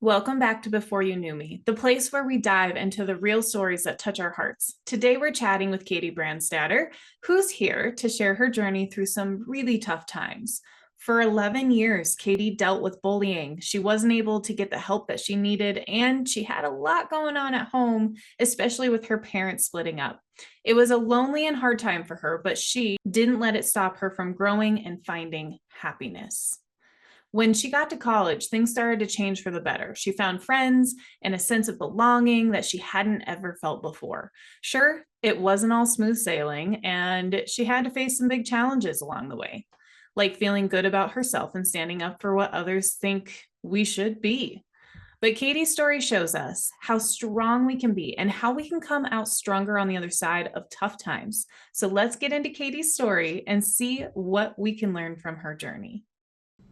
Welcome back to Before You Knew Me, the place where we dive into the real stories that touch our hearts. Today, we're chatting with Catie Brandstatter, who's here to share her journey through some really tough times. For 11 years, Catie dealt with bullying. She wasn't able to get the help that she needed, and she had a lot going on at home, especially with her parents splitting up. It was a lonely and hard time for her, but she didn't let it stop her from growing and finding happiness. When she got to college, things started to change for the better. She found friends and a sense of belonging that she hadn't ever felt before. Sure, it wasn't all smooth sailing, and she had to face some big challenges along the way, like feeling good about herself and standing up for what others think we should be. But Catie's story shows us how strong we can be and how we can come out stronger on the other side of tough times. So let's get into Catie's story and see what we can learn from her journey.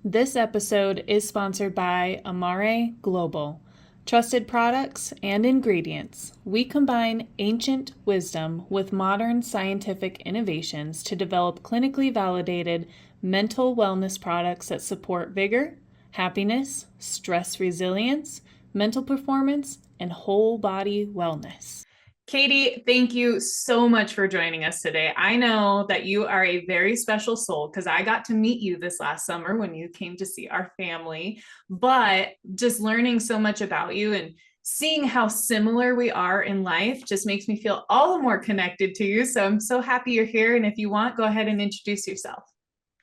This episode is sponsored by Amare Global. Trusted products and ingredients, we combine ancient wisdom with modern scientific innovations to develop clinically validated mental wellness products that support vigor, happiness, stress resilience, mental performance, and whole body wellness. Catie, thank you so much for joining us today. I know that you are a very special soul because I got to meet you this last summer when you came to see our family, but just learning so much about you and seeing how similar we are in life just makes me feel all the more connected to you. So I'm so happy you're here. And if you want, go ahead and introduce yourself.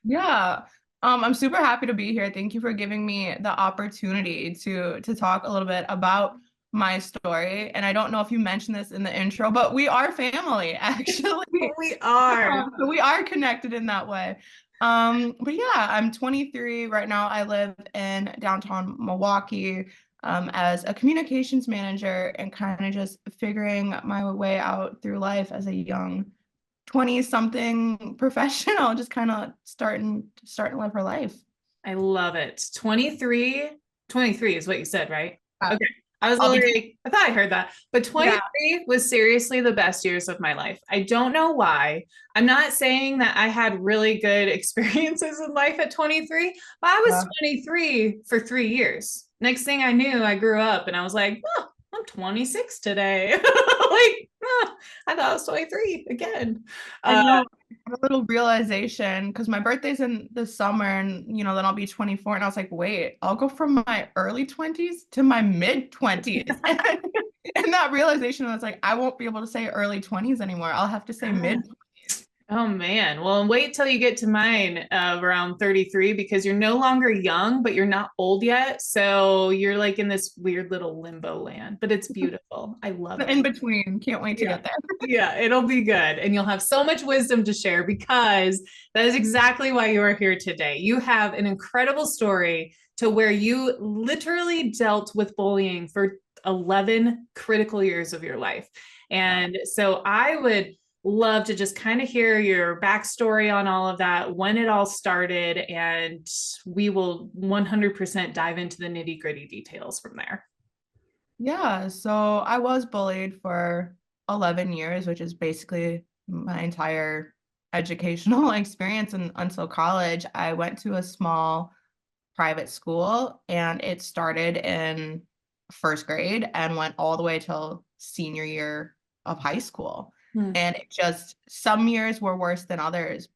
Yeah. I'm super happy to be here. Thank you for giving me the opportunity to talk a little bit about my story. And I don't know if you mentioned this in the intro, but we are family, actually. We are. So we are connected in that way. But yeah, I'm 23 right now. I live in downtown Milwaukee, as a communications manager and kind of just figuring my way out through life as a young 20 something professional, just kind of starting to live her life. I love it. 23 is what you said, right? Yeah. Okay. I was I'll be literally, I thought I heard that, but yeah. 23 was seriously the best years of my life. I don't know why. I'm not saying that I had really good experiences in life at 23, but I was Yeah. 23 for 3 years. Next thing I knew, I grew up and I was like, oh, I'm 26 today. Like, oh, I thought I was 23 again. And Uh, a little realization because my birthday's in the summer and then I'll be 24 and I was like, wait, I'll go from my early 20s to my mid 20s. And that realization was like, I won't be able to say early 20s anymore. I'll have to say mid. Oh man. Well, wait till you get to mine around 33 because you're no longer young, but you're not old yet. So you're like in this weird little limbo land, but it's beautiful. I love The it. in between. Can't wait to Yeah. get there. Yeah, it'll be good. And you'll have so much wisdom to share because that is exactly why you are here today. You have an incredible story to where you literally dealt with bullying for 11 critical years of your life. Yeah. And so I would love to just kind of hear your backstory on all of that, when it all started, and we will 100% dive into the nitty gritty details from there. Yeah, so I was bullied for 11 years, which is basically my entire educational experience. And until college, I went to a small private school and it started in first grade and went all the way till senior year of high school. Hmm. And it just, some years were worse than others,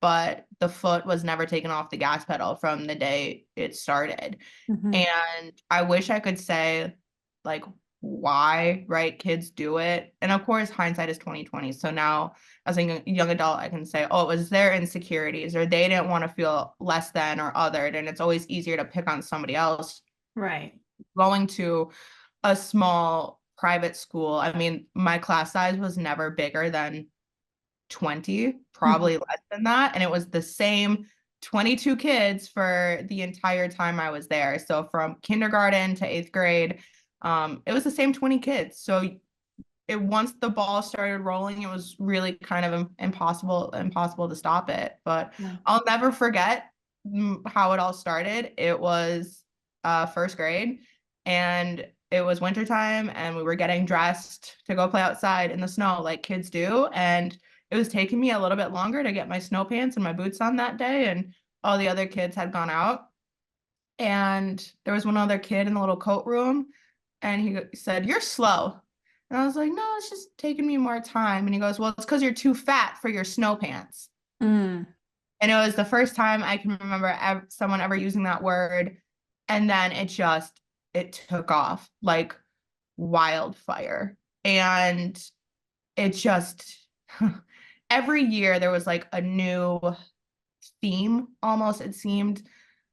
but the foot was never taken off the gas pedal from the day it started. Mhm. And I wish I could say, like, why, right? Kids do it. And of course, hindsight is 2020. So now as a young adult, I can say, oh, it was their insecurities or they didn't want to feel less than or othered. And it's always easier to pick on somebody else. Right. Going to a small private school, I mean, my class size was never bigger than 20, Mhm. probably less than that. And it was the same 22 kids for the entire time I was there. So from kindergarten to eighth grade, it was the same 20 kids. So it once the ball started rolling, it was really kind of impossible to stop it. But Yeah. I'll never forget how it all started. It was first grade, and it was wintertime, and we were getting dressed to go play outside in the snow like kids do. And it was taking me a little bit longer to get my snow pants and my boots on that day, and all the other kids had gone out. And there was one other kid in the little coat room, and he said, "You're slow." And I was like, "No, it's just taking me more time." And he goes, "Well, it's because you're too fat for your snow pants." Mm, And it was the first time I can remember someone ever using that word. And then it took off like wildfire. And it just, every year there was like a new theme almost, it seemed,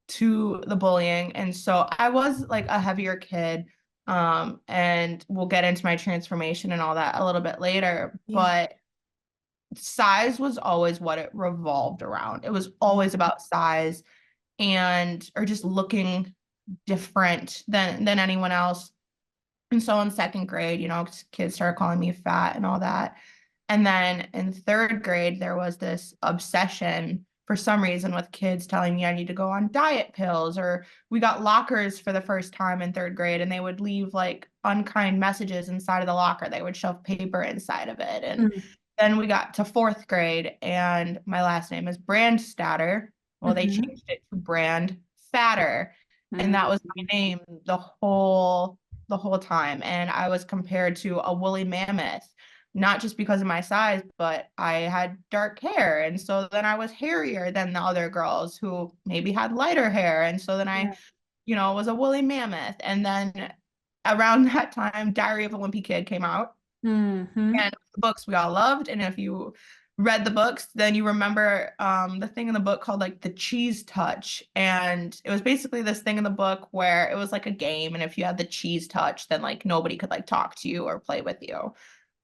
to the bullying. And so I was like a heavier kid. And we'll get into my transformation and all that a little bit later. yeah. But size was always what it revolved around. It was always about size and or just looking different than anyone else. And so in second grade, kids started calling me fat and all that. And then in third grade, there was this obsession for some reason with kids telling me I need to go on diet pills, or we got lockers for the first time in third grade, and they would leave like unkind messages inside of the locker. They would shove paper inside of it. And Mm, then we got to fourth grade, and my last name is Brandstatter. Well, they mhm, changed it to Brand Fatter, and that was mm, my name the whole time. And I was compared to a woolly mammoth, not just because of my size, but I had dark hair. And so then I was hairier than the other girls who maybe had lighter hair. And so then yeah. was a woolly mammoth. And then around that time, Diary of a Wimpy Kid came out, Mhm. and the books we all loved. And if you read the books, then you remember the thing in the book called like the cheese touch. And it was basically this thing in the book where it was like a game. And if you had the cheese touch, then like nobody could like talk to you or play with you.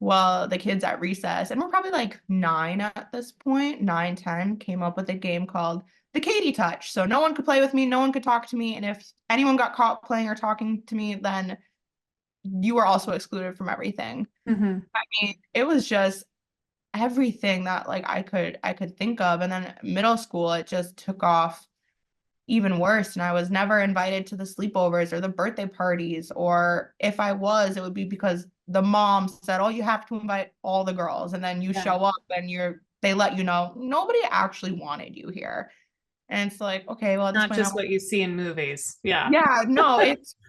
Well, the kids at recess, and we're probably like 9 at this point, 9, 10, came up with a game called the Catie touch. So no one could play with me, no one could talk to me. And if anyone got caught playing or talking to me, then you were also excluded from everything. Mhm. I mean, it was just everything that like I could think of. And then middle school, it just took off even worse. And I was never invited to the sleepovers or the birthday parties. Or if I was, it would be because the mom said, "Oh, you have to invite all the girls." And then you Yeah. show up and they let you know nobody actually wanted you here. And it's like, okay, well, at this Not point, just what you see in movies. Yeah. yeah, no,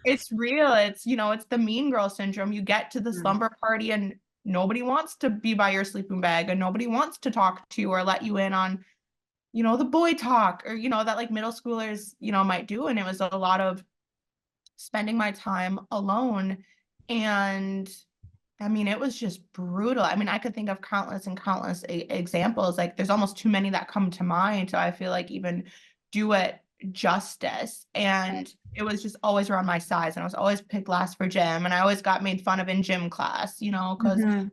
it's real. It's the mean girl syndrome. You get to the Mm, slumber party and nobody wants to be by your sleeping bag, and nobody wants to talk to you or let you in on, the boy talk, or that like middle schoolers, might do. And it was a lot of spending my time alone. And I mean, it was just brutal. I mean, I could think of countless and countless examples. Like, there's almost too many that come to mind. So I feel like even do it justice. And it was just always around my size. And I was always picked last for gym. And I always got made fun of in gym class, because mhm.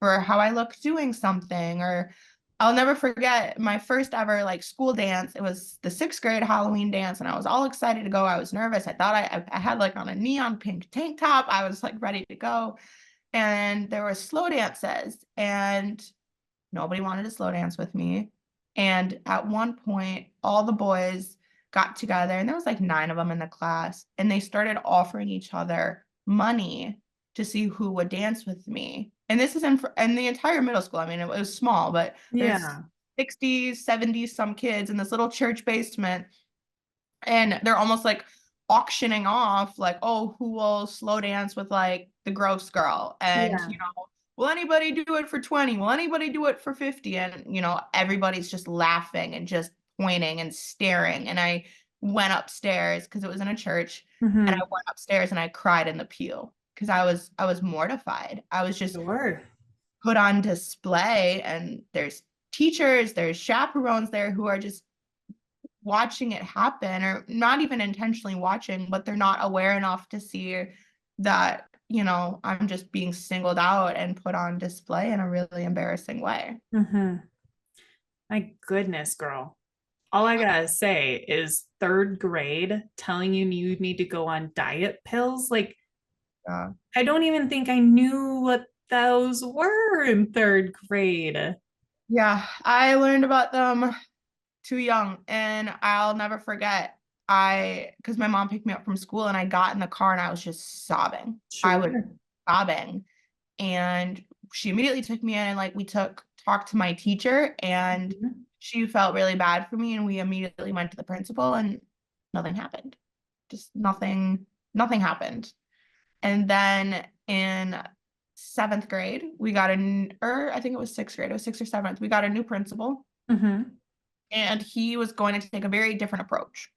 for how I looked doing something. Or I'll never forget my first ever like school dance. It was the sixth grade Halloween dance, and I was all excited to go. I was nervous. I thought I had like on a neon pink tank top. I was like ready to go. And there were slow dances, and nobody wanted to slow dance with me. And at one point, all the boys got together, and there was like 9 of them in the class, and they started offering each other money to see who would dance with me. And this is in the entire middle school. I mean, it was small, but there's Yeah. 60s, 70s, some kids in this little church basement, and they're almost like auctioning off like, oh, who will slow dance with like the gross girl. And Yeah. will anybody do it for 20? Will anybody do it for 50? And everybody's just laughing and just pointing and staring. And I went upstairs because it was in a church, and I Mhm. went upstairs and I cried in the pew because I was mortified. I was just Sure. put on display. And there's teachers, there's chaperones there who are just watching it happen, or not even intentionally watching, but they're not aware enough to see that, I'm just being singled out and put on display in a really embarrassing way. Mhm. My goodness, girl. All I gotta say is third grade telling you need to go on diet pills. Like, Yeah. I don't even think I knew what those were in third grade. Yeah, I learned about them too young, and I'll never forget. Because my mom picked me up from school, and I got in the car and I was just sobbing. I was Sure. sobbing, and she immediately took me in, and like we talked to my teacher, and Mhm. she felt really bad for me, and we immediately went to the principal. And nothing happened. Just nothing happened. And then in seventh grade, we got or I think it was sixth grade, it was sixth or seventh, we got a new principal, Mm-hmm. and he was going to take a very different approach.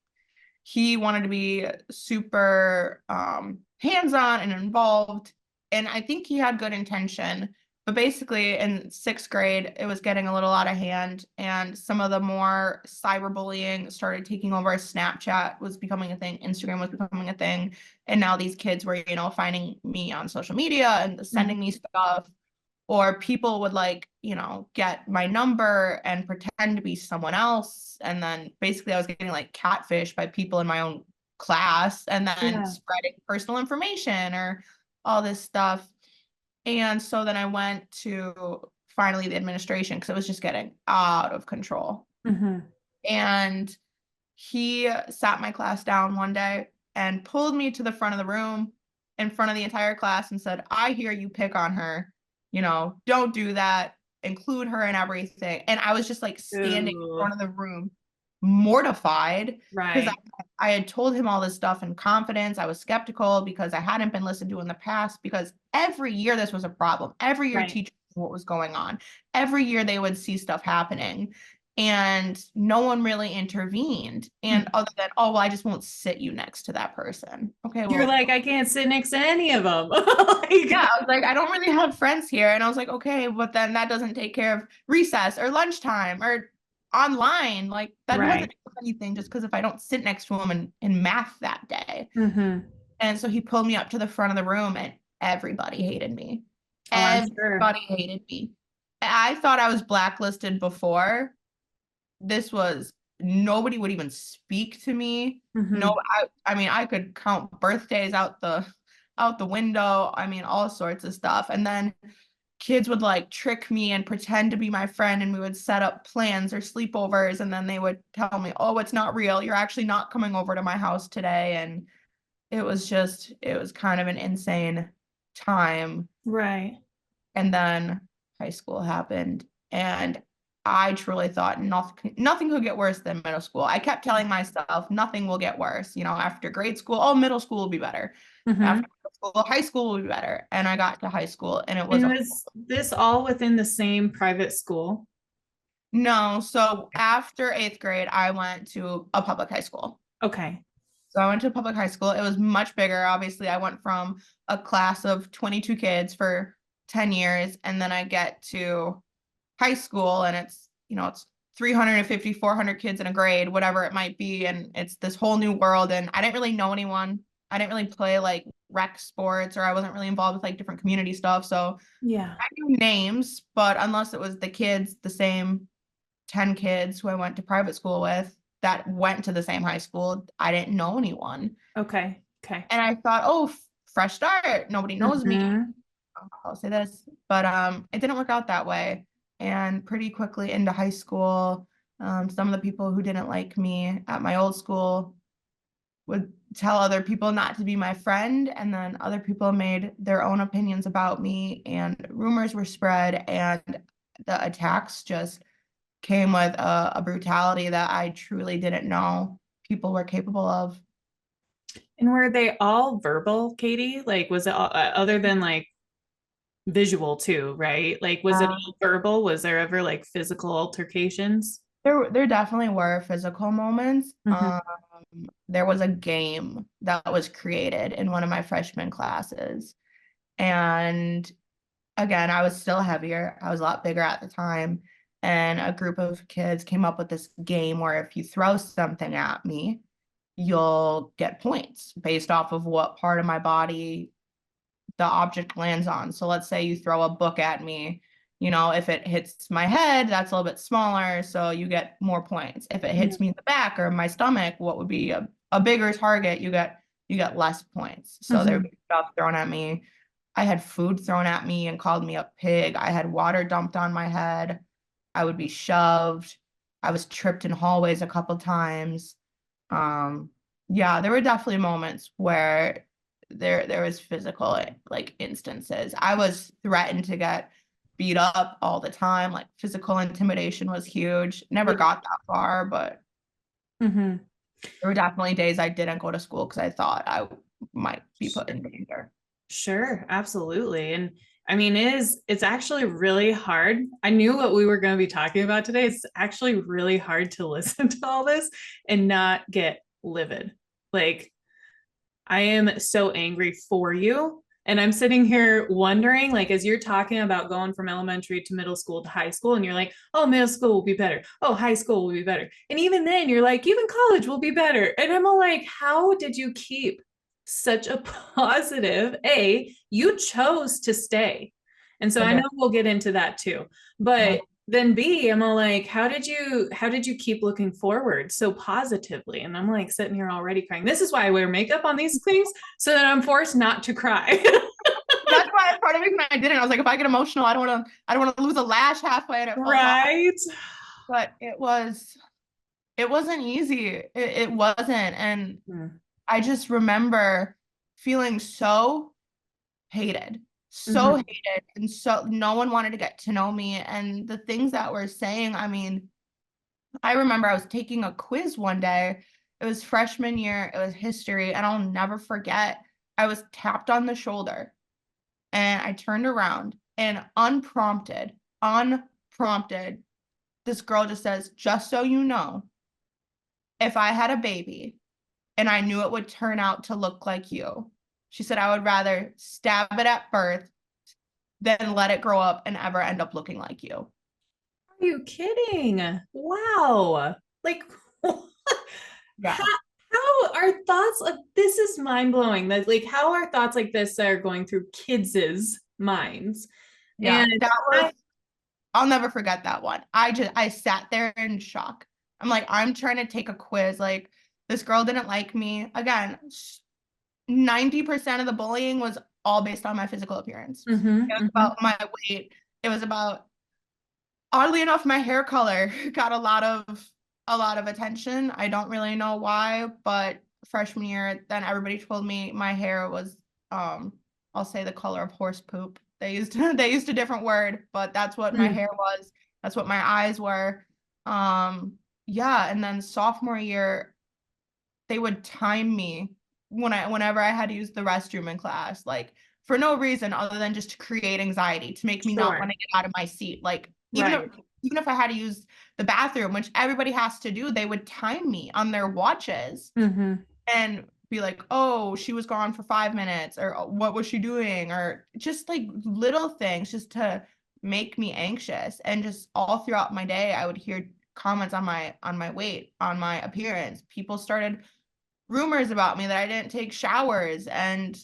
He wanted to be super hands-on and involved, and I think he had good intention. But basically, in sixth grade, it was getting a little out of hand, and some of the more cyberbullying started taking over. Snapchat was becoming a thing, Instagram was becoming a thing, and now these kids were, finding me on social media and sending me stuff, or people would get my number and pretend to be someone else, and then basically I was getting catfished by people in my own class and then Yeah. spreading personal information or all this stuff. And so then I went to finally the administration because it was just getting out of control. Mm-hmm. And he sat my class down one day and pulled me to the front of the room in front of the entire class and said, I hear you pick on her. Don't do that. Include her in everything. And I was just standing in Ooh, front of the room, mortified because right. I had told him all this stuff in confidence. I was skeptical because I hadn't been listened to in the past, because every year this was a problem. Every year Right. teachers knew what was going on. Every year they would see stuff happening, and no one really intervened. And Mhm. other than, oh, well, I just won't sit you next to that person. Okay, You're well, like, I can't sit next to any of them. yeah, Like, I was like, I don't really have friends here. And I was like, okay, but then that doesn't take care of recess or lunchtime or online. Like, that doesn't right. do anything just because if I don't sit next to him in math that day. Mm-hmm. And so he pulled me up to the front of the room, and everybody hated me. Oh, I'm sure. Everybody hated me. I thought I was blacklisted before. This was Nobody would even speak to me. No, Mm-hmm. I mean, I could count birthdays out the window. I mean, all sorts of stuff. And then kids would trick me and pretend to be my friend, and we would set up plans or sleepovers, and then they would tell me, "Oh, it's not real. You're actually not coming over to my house today." And it was kind of an insane time. Right. And then high school happened, and I truly thought nothing could get worse than middle school. I kept telling myself nothing will get worse. After grade school, oh, middle school will be better. Mm-hmm. After middle school, high school will be better. And I got to high school, and it was And a was this all within the same private school? no. So after eighth grade, I went to a public high school. Okay. So I went to a public high school. It was much bigger. Obviously, I went from a class of 22 kids for 10 years, and then I get to high school, and it's 350, 400 kids in a grade, whatever it might be, and it's this whole new world, and I didn't really know anyone. I didn't really play rec sports, or I wasn't really involved with different community stuff, so Yeah. I knew names, but unless it was the same 10 kids who I went to private school with that went to the same high school, I didn't know anyone. Okay. Okay. And I thought, oh, fresh start, nobody knows me. Mm-hmm. I'll say this, but it didn't work out that way. And pretty quickly into high school, some of the people who didn't like me at my old school would tell other people not to be my friend, and then other people made their own opinions about me, and rumors were spread, and the attacks just came with a brutality that I truly didn't know people were capable of. And were they all verbal, Katie? Like, was it all, other than like visual too, right? Like, was it all verbal? Was there ever like physical altercations? There definitely were physical moments. Mm-hmm. There was a game that was created in one of my freshman classes. And again, I was still heavier. I was a lot bigger at the time. And a group of kids came up with this game where if you throw something at me, you'll get points based off of what part of my body the object lands on. So let's say you throw a book at me, if it hits my head, that's a little bit smaller, so you get more points. If it hits me in the back or my stomach, what would be a bigger target, you get less points. So there would Mm-hmm. be stuff thrown at me. I had food thrown at me and called me a pig. I had water dumped on my head. I would be shoved. I was tripped in hallways a couple times. Um, yeah, there were definitely moments where there was physical instances. I was threatened to get beat up all the time. Physical intimidation was huge. Never Yeah. got that far, but Mm-hmm. There were definitely days I didn't go to school because I thought I might be put in danger. Sure, absolutely. And I mean, it's actually really hard. I knew what we were going to be talking about today. It's actually really hard to listen to all this and not get livid. Like, I am so angry for you. And I'm sitting here wondering, like, as you're talking about going from elementary to middle school to high school, and you're like, oh, middle school will be better. Oh, high school will be better. And even then, you're like, even college will be better. And I'm all like, how did you keep such a positive? You chose to stay. And so I I did. know we'll get into that too. Yeah. But then B, I'm all like, how did you keep looking forward so positively? And I'm like sitting here already crying. This is why I wear makeup on these things, so that I'm forced not to cry. That's why part of the reason I didn't. I was like, if I get emotional, I don't want to lose a lash halfway and it falls off. Right. But it wasn't easy. It wasn't. And I just remember feeling so hated, so Mm-hmm. hated. And so no one wanted to get to know me. And the things that we're saying, I mean, I remember I was taking a quiz one day. It was freshman year, it was history, and I'll never forget. I was tapped on the shoulder and I turned around and unprompted, this girl just says, just so you know, if I had a baby and I knew it would turn out to look like you, she said, I would rather stab it at birth than let it grow up and ever end up looking like you. Are you kidding? Wow. Like, how, Yeah. how are thoughts like this is mind blowing. That like how are thoughts like this that are going through kids' minds? Yeah. And That was, I I'll never forget that one. I sat there in shock. I'm like, I'm trying to take a quiz. Like, this girl didn't like me. Again, 90% of the bullying was all based on my physical appearance. mm-hmm, It was mm-hmm, about my weight. It was about, oddly enough, my hair color got a lot of attention. I don't really know why, but freshman year, then everybody told me my hair was um I'll say the color of horse poop. They used a different word, but that's what my hair was. That's what my eyes were. Um yeah, and then sophomore year they would time me whenever I had to use the restroom in class, like for no reason other than just to create anxiety, to make me not want sure. to get out of my seat. Like Right. even if I had to use the bathroom, which everybody has to do, they would time me on their watches Mm-hmm. and be like, "Oh, she was gone for 5 minutes," or "Oh, what was she doing?" Or just like little things just to make me anxious. And just all throughout my day, I would hear comments on my weight, on my appearance. People started rumors about me that I didn't take showers and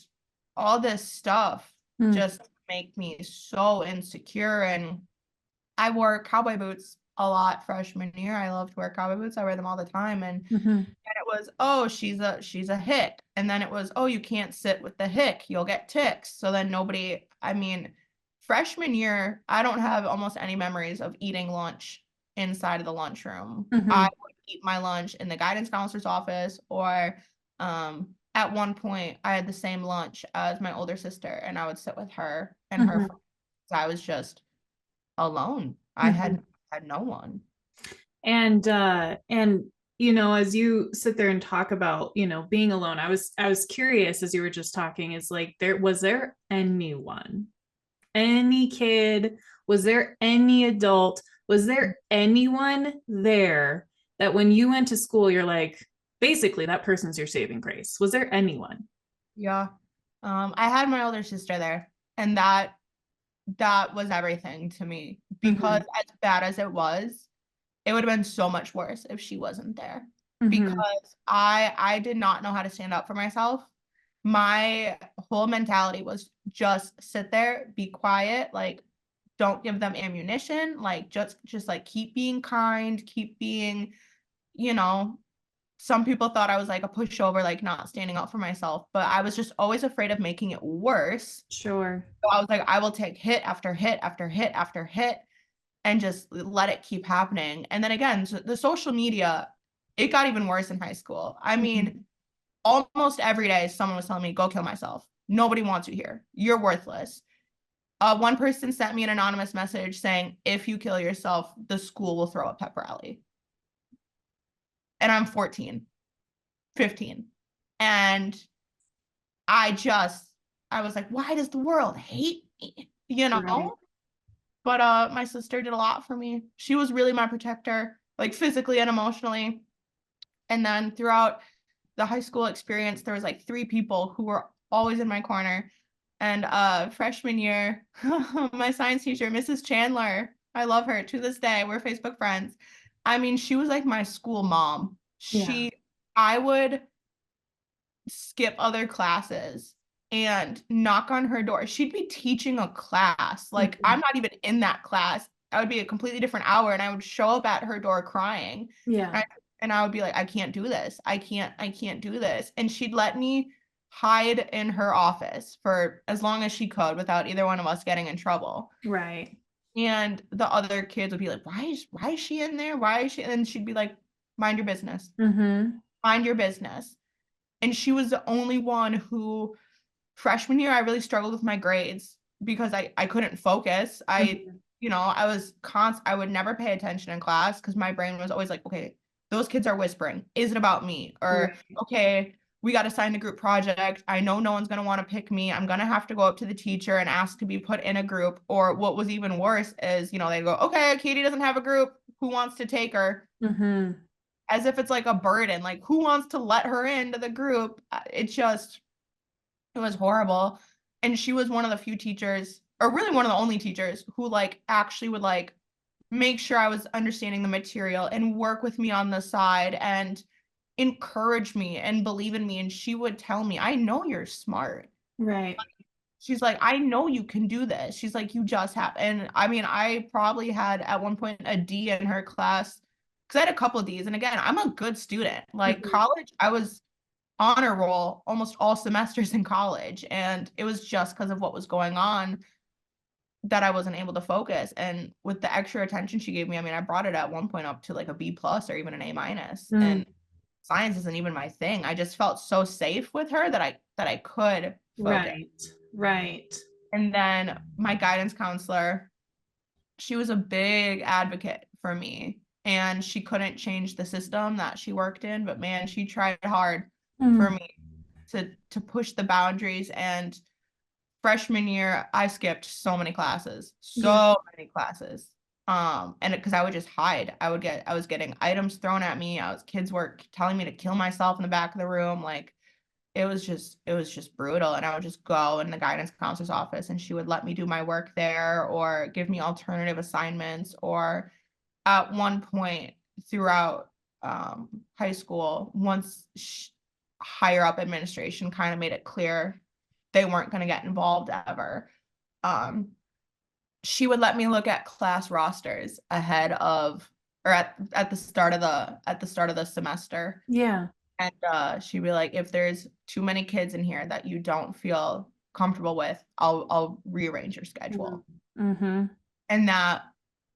all this stuff just make me so insecure. And I wore cowboy boots a lot freshman year. I loved to wear cowboy boots. I wear them all the time. And Mm-hmm. it was, oh, she's a hick. And then it was, oh, you can't sit with the hick. You'll get ticks. So then nobody, I mean, freshman year, I don't have almost any memories of eating lunch inside of the lunchroom. I Mm-hmm. would eat my lunch in the guidance counselor's office, or at one point I had the same lunch as my older sister and I would sit with her and her Mm-hmm. friends. I was just alone. I Mm-hmm. had no one. And as you sit there and talk about being alone, I was curious as you were just talking, is like, there anyone, any kid, was there any adult, was there anyone there that when you went to school you're like, basically that person's your saving grace? Was there anyone? Yeah. I had my older sister there, and that was everything to me, because Mm-hmm. as bad as it would have been so much worse if she wasn't there. Mm-hmm. Because I did not know how to stand up for myself. My whole mentality was just sit there, be quiet, like don't give them ammunition, like just like keep being kind, keep being, you know, some people thought I was like a pushover, like not standing up for myself, but I was just always afraid of making it worse. Sure. So I was like, I will take hit after hit after hit after hit and just let it keep happening. And then again, so the social media, it got even worse in high school. I Mm-hmm. mean, almost every day someone was telling me, go kill myself. Nobody wants you here. You're worthless. One person sent me an anonymous message saying, if you kill yourself, the school will throw a pep rally. And I'm 14. 15. And I was like, why does the world hate me? You Right. know? But my sister did a lot for me. She was really my protector, like physically and emotionally. And then throughout the high school experience, there was like 3 people who were always in my corner. And freshman year, my science teacher, Mrs. Chandler, I love her to this day. We're Facebook friends. I mean, she was like my school mom. Yeah. I would skip other classes and knock on her door. She'd be teaching a class. Like, I'm Mhm. not even in that class. I would be a completely different hour and I would show up at her door crying. Yeah. And I would be like, I can't do this. I can't do this. And she'd let me hide in her office for as long as she could without either one of us getting in trouble. Right. And the other kids would be like, why is she in there? Why is she? And she'd be like, mind your business. Mm-hmm. Mind your business. And she was the only one who freshman year I really struggled with my grades because I couldn't focus. Mm-hmm. I would never pay attention in class because my brain was always like, okay, those kids are whispering. Is it about me? Or Right. okay, we got assigned a group project. I know no one's going to want to pick me. I'm going to have to go up to the teacher and ask to be put in a group. Or what was even worse is, they go, okay, Catie doesn't have a group. Who wants to take her? Mm-hmm. As if it's like a burden. Like, who wants to let her into the group? It was horrible. And she was one of the few teachers, or really one of the only teachers, who like actually would like make sure I was understanding the material and work with me on the side and encourage me and believe in me. And she would tell me, I know you're smart. Right. She's like, I know you can do this. She's like, you just have. And I mean, I probably had at one point a D in her class because I had a couple of D's. And again, I'm a good student. Like Mm-hmm. college, I was honor roll almost all semesters in college. And it was just because of what was going on that I wasn't able to focus. And with the extra attention she gave me, I mean, I brought it at one point up to like a B plus or even an A minus. Mm. And science isn't even my thing. I just felt so safe with her that I could focus. Right. Right. And then my guidance counselor, she was a big advocate for me. And she couldn't change the system that she worked in, but man, she tried hard for Mm. me to push the boundaries. And freshman year, I skipped so many classes, Yeah. so many classes. And because I would just hide, I was getting items thrown at me. Kids were telling me to kill myself in the back of the room. Like it was just brutal. And I would just go in the guidance counselor's office and she would let me do my work there or give me alternative assignments. Or at one point throughout high school, once higher up administration kind of made it clear they weren't going to get involved ever. Um, she would let me look at class rosters ahead of or at the start of the semester. Yeah. And she'd be like, if there's too many kids in here that you don't feel comfortable with, I'll rearrange your schedule. Mm-hmm. And that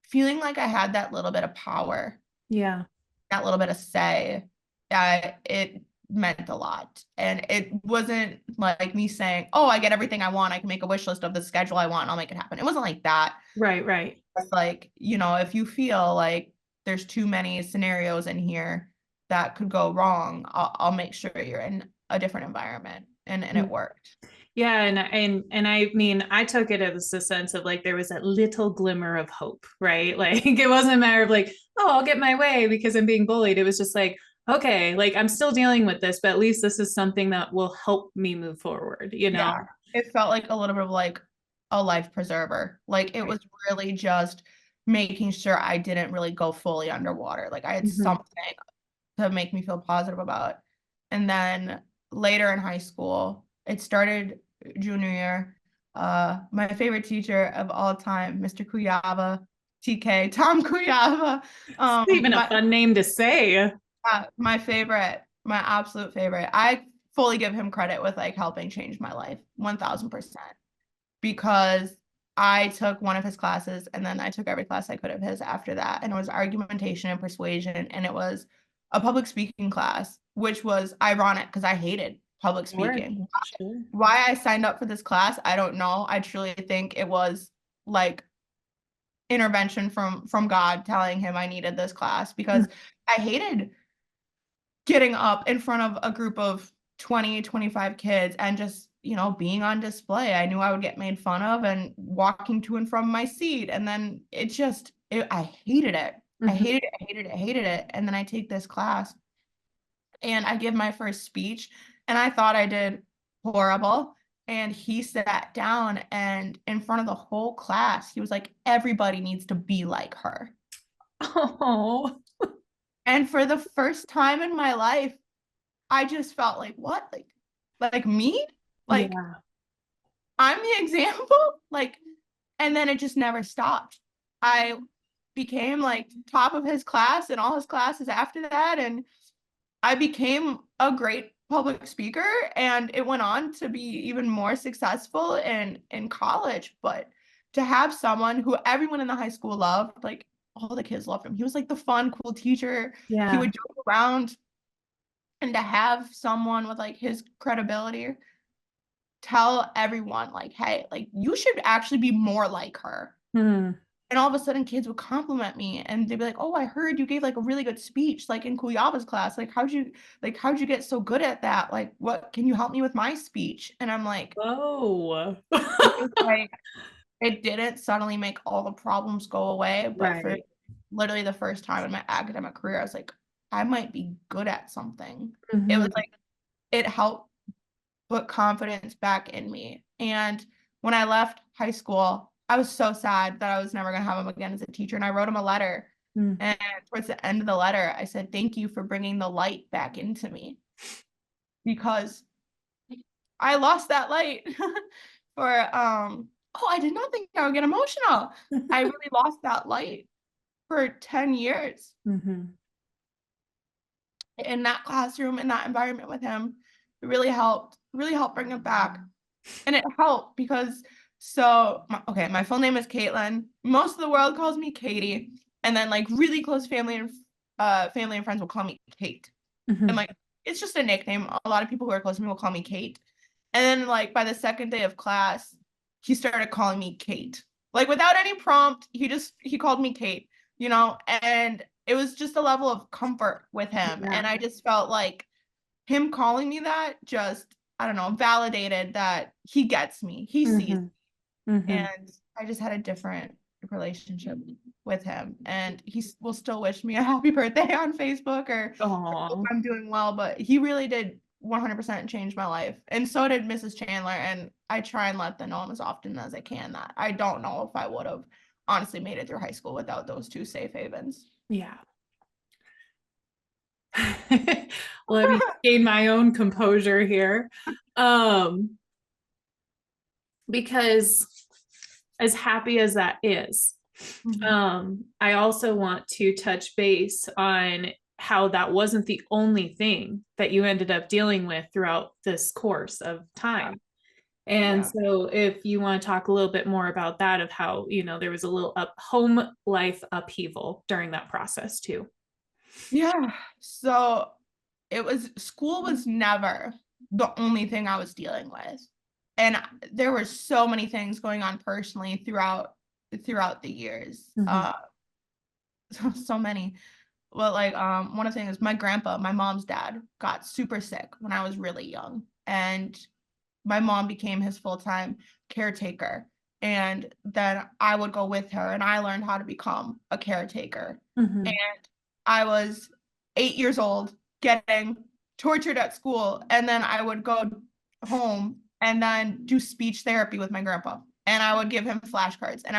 feeling like I had that little bit of power, Yeah. that little bit of say, it meant a lot. And it wasn't like me saying, oh, I get everything I want. I can make a wish list of the schedule I want and I'll make it happen. It wasn't like that. Right. Right. It's like, if you feel like there's too many scenarios in here that could go wrong, I'll make sure you're in a different environment. And it worked. Yeah, and I mean, I took it as a sense of like there was a little glimmer of hope, right? Like it wasn't a matter of like, oh, I'll get my way because I'm being bullied. It was just like, okay, like I'm still dealing with this, but at least this is something that will help me move forward, you know? Yeah. It felt like a little bit of like a life preserver. Like it Right. was really just making sure I didn't really go fully underwater. Like I had Mhm. something to make me feel positive about. And then later in high school, it started junior year. My favorite teacher of all time, Mr. Kuyava, TK, Tom Kuyava. It's even a fun name to say. My favorite, my absolute favorite. I fully give him credit with like helping change my life, 1000%. Because I took one of his classes and then I took every class I could of his after that. And it was argumentation and persuasion. And it was a public speaking class, which was ironic because I hated public Sure. speaking. Sure. Why I signed up for this class, I don't know. I truly think it was like intervention from God telling him I needed this class because I hated getting up in front of a group of 20, 25 kids and just, being on display. I knew I would get made fun of and walking to and from my seat. And then I hated it. I Mhm. hated it, I hated it, I hated it. And then I take this class and I give my first speech and I thought I did horrible. And he sat down and in front of the whole class, he was like, everybody needs to be like her. Oh, And for the first time in my life, I just felt like, what? Like me? Like yeah. I'm the example? Like, and then it just never stopped. I became like top of his class and all his classes after that. And I became a great public speaker and it went on to be even more successful in college. But to have someone who everyone in the high school loved, like all the kids loved him. He was like the fun, cool teacher. He Yeah. would joke around, and to have someone with like his credibility tell everyone like, hey, like you should actually be more like her. Hmm. And all of a sudden kids would compliment me and they'd be like, oh, I heard you gave like a really good speech, like in Kuyaba's class. How'd you get so good at that? Like, what can you help me with my speech? And I'm like, Oh. it was like, it didn't suddenly make all the problems go away. But for Right. literally the first time in my academic career, I was like, I might be good at something. It was Mhm. like, it helped put confidence back in me. And when I left high school, I was so sad that I was never going to have him again as a teacher. And I wrote him a letter. Mm. And towards the end of the letter, I said, thank you for bringing the light back into me because I lost that light I did not think I would get emotional. I really lost that light for 10 years Mhm. in that classroom, in that environment with him. It really helped bring it back. And it helped because my full name is Caitlin. Most of the world calls me Catie, and then like really close family and friends will call me Kate. And Mhm. like it's just a nickname. A lot of people who are close to me will call me Kate. And then like by the second day of class, he started calling me Kate. Like without any prompt, he called me Kate, and it was just a level of comfort with him. Yeah. And I just felt like him calling me that just, I don't know, validated that he gets me. He sees. Mhm. Mhm. And I just had a different relationship with him. And will still wish me a happy birthday on Facebook or hope Oh. I'm doing well. But he really did 100% change my life. And so did Mrs. Chandler. And I try and let them know as often as I can that I don't know if I would have honestly made it through high school without those two safe havens. Yeah. Let me gain my own composure here. Um, because as happy as that is, Mhm. I also want to touch base on how that wasn't the only thing that you ended up dealing with throughout this course of Yeah. time. And Yeah. so if you want to talk a little bit more about that, of how, there was a little home life upheaval during that process too. Yeah. So school was never the only thing I was dealing with. And there were so many things going on personally throughout the years. Mhm. So many. Well, like one of the things, my grandpa, my mom's dad, got super sick when I was really young. And my mom became his full-time caretaker. And then I would go with her and I learned how to become a caretaker. And Mhm. I was 8 years old getting tortured at school. And then I would go home and then do speech therapy with my grandpa. And I would give him flashcards. And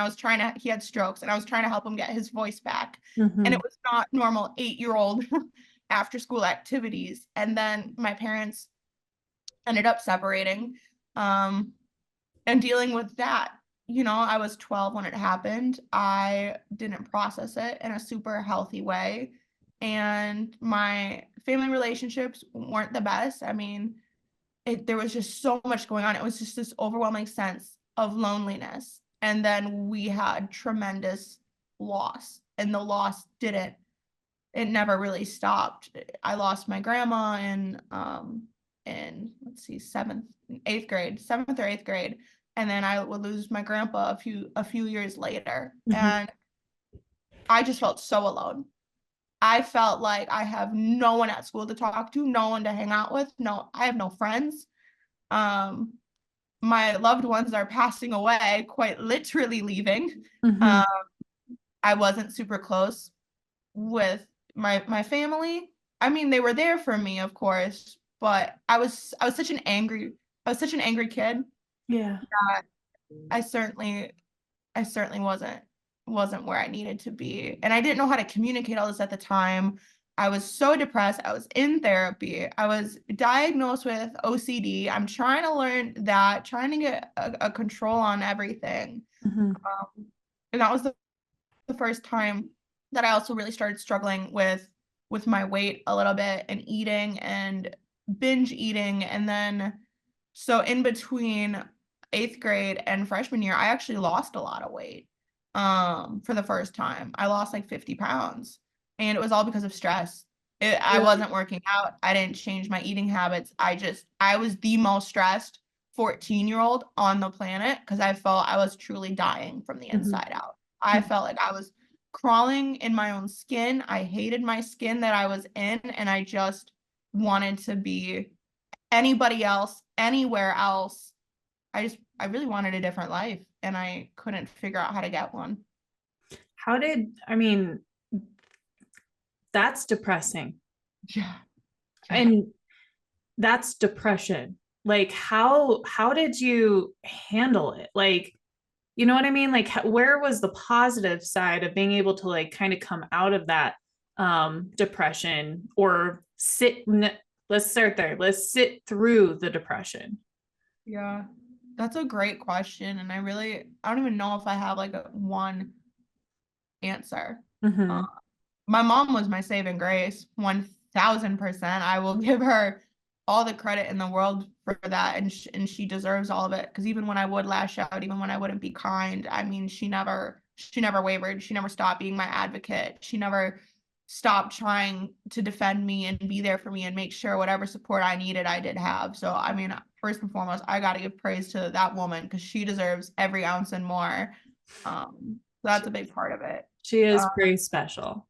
he had strokes and I was trying to help him get his voice back. And it Mhm. was not normal 8-year-old after school activities. And then my parents ended up separating um, and dealing with that. I was 12 when it happened. I didn't process it in a super healthy way. And my family relationships weren't the best. I mean, there was just so much going on. It was just this overwhelming sense of loneliness. And then we had tremendous loss, and the loss didn't it never really stopped. I lost my grandma in let's see, seventh or eighth grade, and then I would lose my grandpa a few years later, Mhm. and I just felt so alone. I felt like I have no one at school to talk to, no one to hang out with. No, I have no friends. Um, my loved ones are passing away, quite literally leaving. Mm-hmm. Um, I wasn't super close with my family. I mean, they were there for me, of course, but I was such an angry kid Yeah. that I certainly I certainly wasn't where I needed to be. And I didn't know how to communicate all this at the time. I was so depressed. I was in therapy. I was diagnosed with OCD. I'm trying to learn that, trying to get a control on everything. Mm-hmm. And that was the first time that I also really started struggling with my weight a little bit and eating and binge eating. And then so in between 8th grade and freshman year, I actually lost a lot of weight. For the first time. I lost like 50 pounds. And it was all because of stress. I Really? wasn't working out. I didn't change my eating habits. I was the most stressed 14-year-old on the planet because I felt I was truly dying from the Mm-hmm. inside out. I felt like I was crawling in my own skin. I hated my skin that I was in, and I just wanted to be anybody else, anywhere else. I really wanted a different life, and I couldn't figure out how to get one. I mean, that's depressing. Yeah. Yeah. And that's depression. Like how did you handle it? Like, you know what I mean? Like where was the positive side of being able to like kind of come out of that depression or let's start there. Let's sit through the depression. Yeah. That's a great question. And I don't even know if I have like a one answer. Uh, Mm-hmm. my mom was my saving grace, 1000%. I will give her all the credit in the world for that. And she deserves all of it. Because even when I would lash out, even when I wouldn't be kind, I mean, she never wavered. She never stopped being my advocate. She never stopped trying to defend me and be there for me and make sure whatever support I needed, I did have. So, I mean, first and foremost, I got to give praise to that woman because she deserves every ounce and more. So that's a big part of it. She is Uh, pretty special.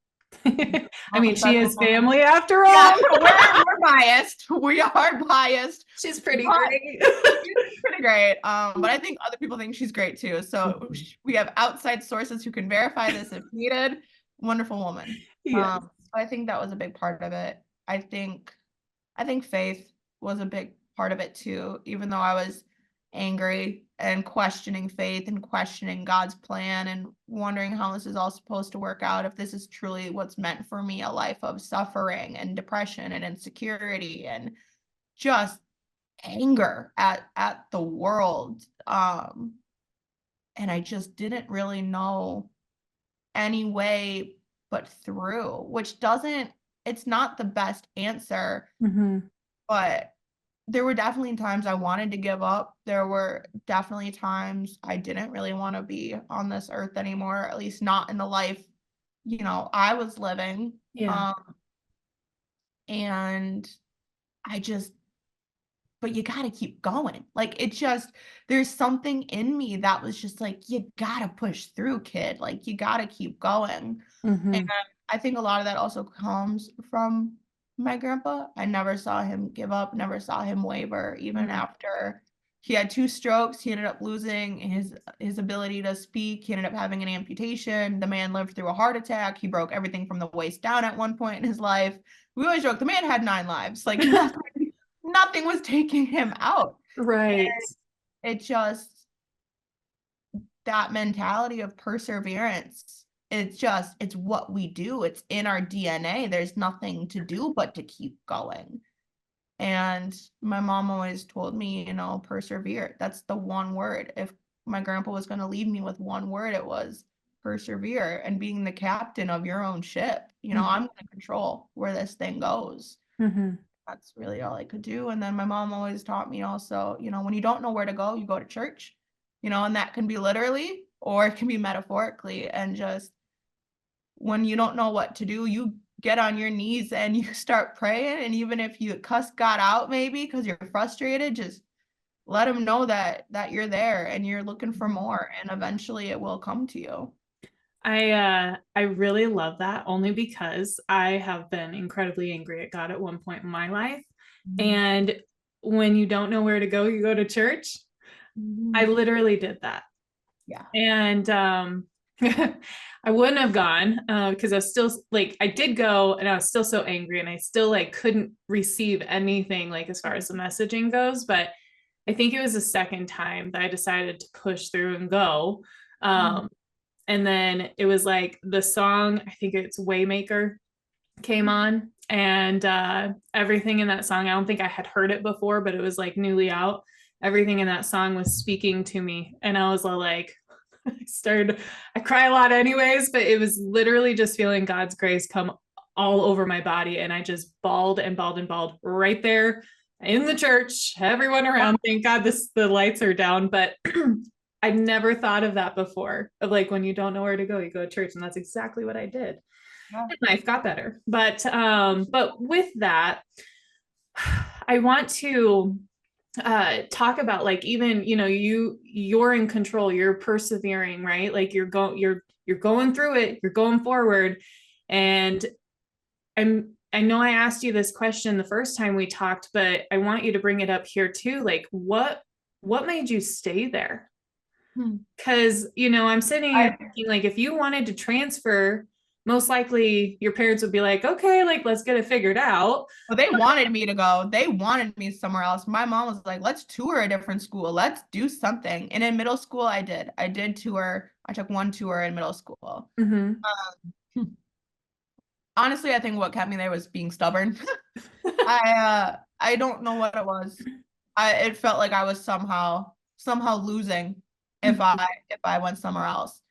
I I'm a mean, she special is woman. family after Yeah, all. we're biased. We are biased, She's pretty but great. she's pretty great. But I think other people think she's great too. So we have outside sources who can verify this if needed. Wonderful woman. Yeah. I think that was a big part of it. I think faith was a big part of it too, even though I was angry and questioning faith and questioning God's plan and wondering how this is all supposed to work out, if this is truly what's meant for me, a life of suffering and depression and insecurity and just anger at the world. And I just didn't really know any way but through, which doesn't it's not the best answer, Mm-hmm. but there were definitely times I wanted to give up. There were definitely times I didn't really want to be on this earth anymore, at least not in the life, I was living. Yeah. Um, and I just, but you got to keep going. Like there's something in me that was just like, you got to push through, kid. Like, you got to keep going. And Mm-hmm. I think a lot of that also comes from my grandpa. I never saw him give up, never saw him waver, even Mm-hmm. after he had 2 strokes. He ended up losing his ability to speak. He ended up having an amputation. The man lived through a heart attack. He broke everything from the waist down at one point in his life. We always joke the man had 9 lives. Like nothing was taking him out. Right. It just that mentality of perseverance. It's what we do. It's in our DNA. There's nothing to do but to keep going. And my mom always told me, persevere. That's the one word. If my grandpa was going to leave me with one word, it was persevere, and being the captain of your own ship. I'm going to control where this thing goes. Mm-hmm. That's really all I could do. And then my mom always taught me also, when you don't know where to go, you go to church, and that can be literally or it can be metaphorically. And just when you don't know what to do, you get on your knees and you start praying. And even if you cuss God out, maybe because you're frustrated, just let him know that you're there and you're looking for more. And eventually it will come to you. I really love that only because I have been incredibly angry at God at one point in my life. Mhm. And when you don't know where to go, you go to church. I Mhm. literally did that. Yeah. And I wouldn't have gone because I was still like I did go and I was still so angry and I still like couldn't receive anything like as far as the messaging goes. But I think it was the second time that I decided to push through and go. Mhm. Um, and then it was like the song, I think it's Waymaker came on, and everything in that song, I don't think I had heard it before, but it was like newly out. Everything in that song was speaking to me. And I was all like, I cry a lot anyways, but it was literally just feeling God's grace come all over my body. And I just bawled and bawled and bawled right there in the church, everyone around. Thank God the lights are down. But I'd never thought of that before. Of like when you don't know where to go, you go to church. And that's exactly what I did. Yeah. And life got better. But with that, I want to talk about like even you're in control, you're persevering, right? Like you're going through it, you're going forward. And I know I asked you this question the first time we talked, but I want you to bring it up here too. Like what made you stay there? Hmm. Because I'm sitting here I thinking like if you wanted to transfer, most likely your parents would be like, okay, like let's get it figured out. Well, they wanted me to go. They wanted me somewhere else. My mom was like, let's tour a different school. Let's do something. And in middle school, I did. I did tour. I took one tour in middle school. Mm-hmm. Honestly, I think what kept me there was being stubborn. I don't know what it was. It felt like I was somehow losing if I went somewhere else.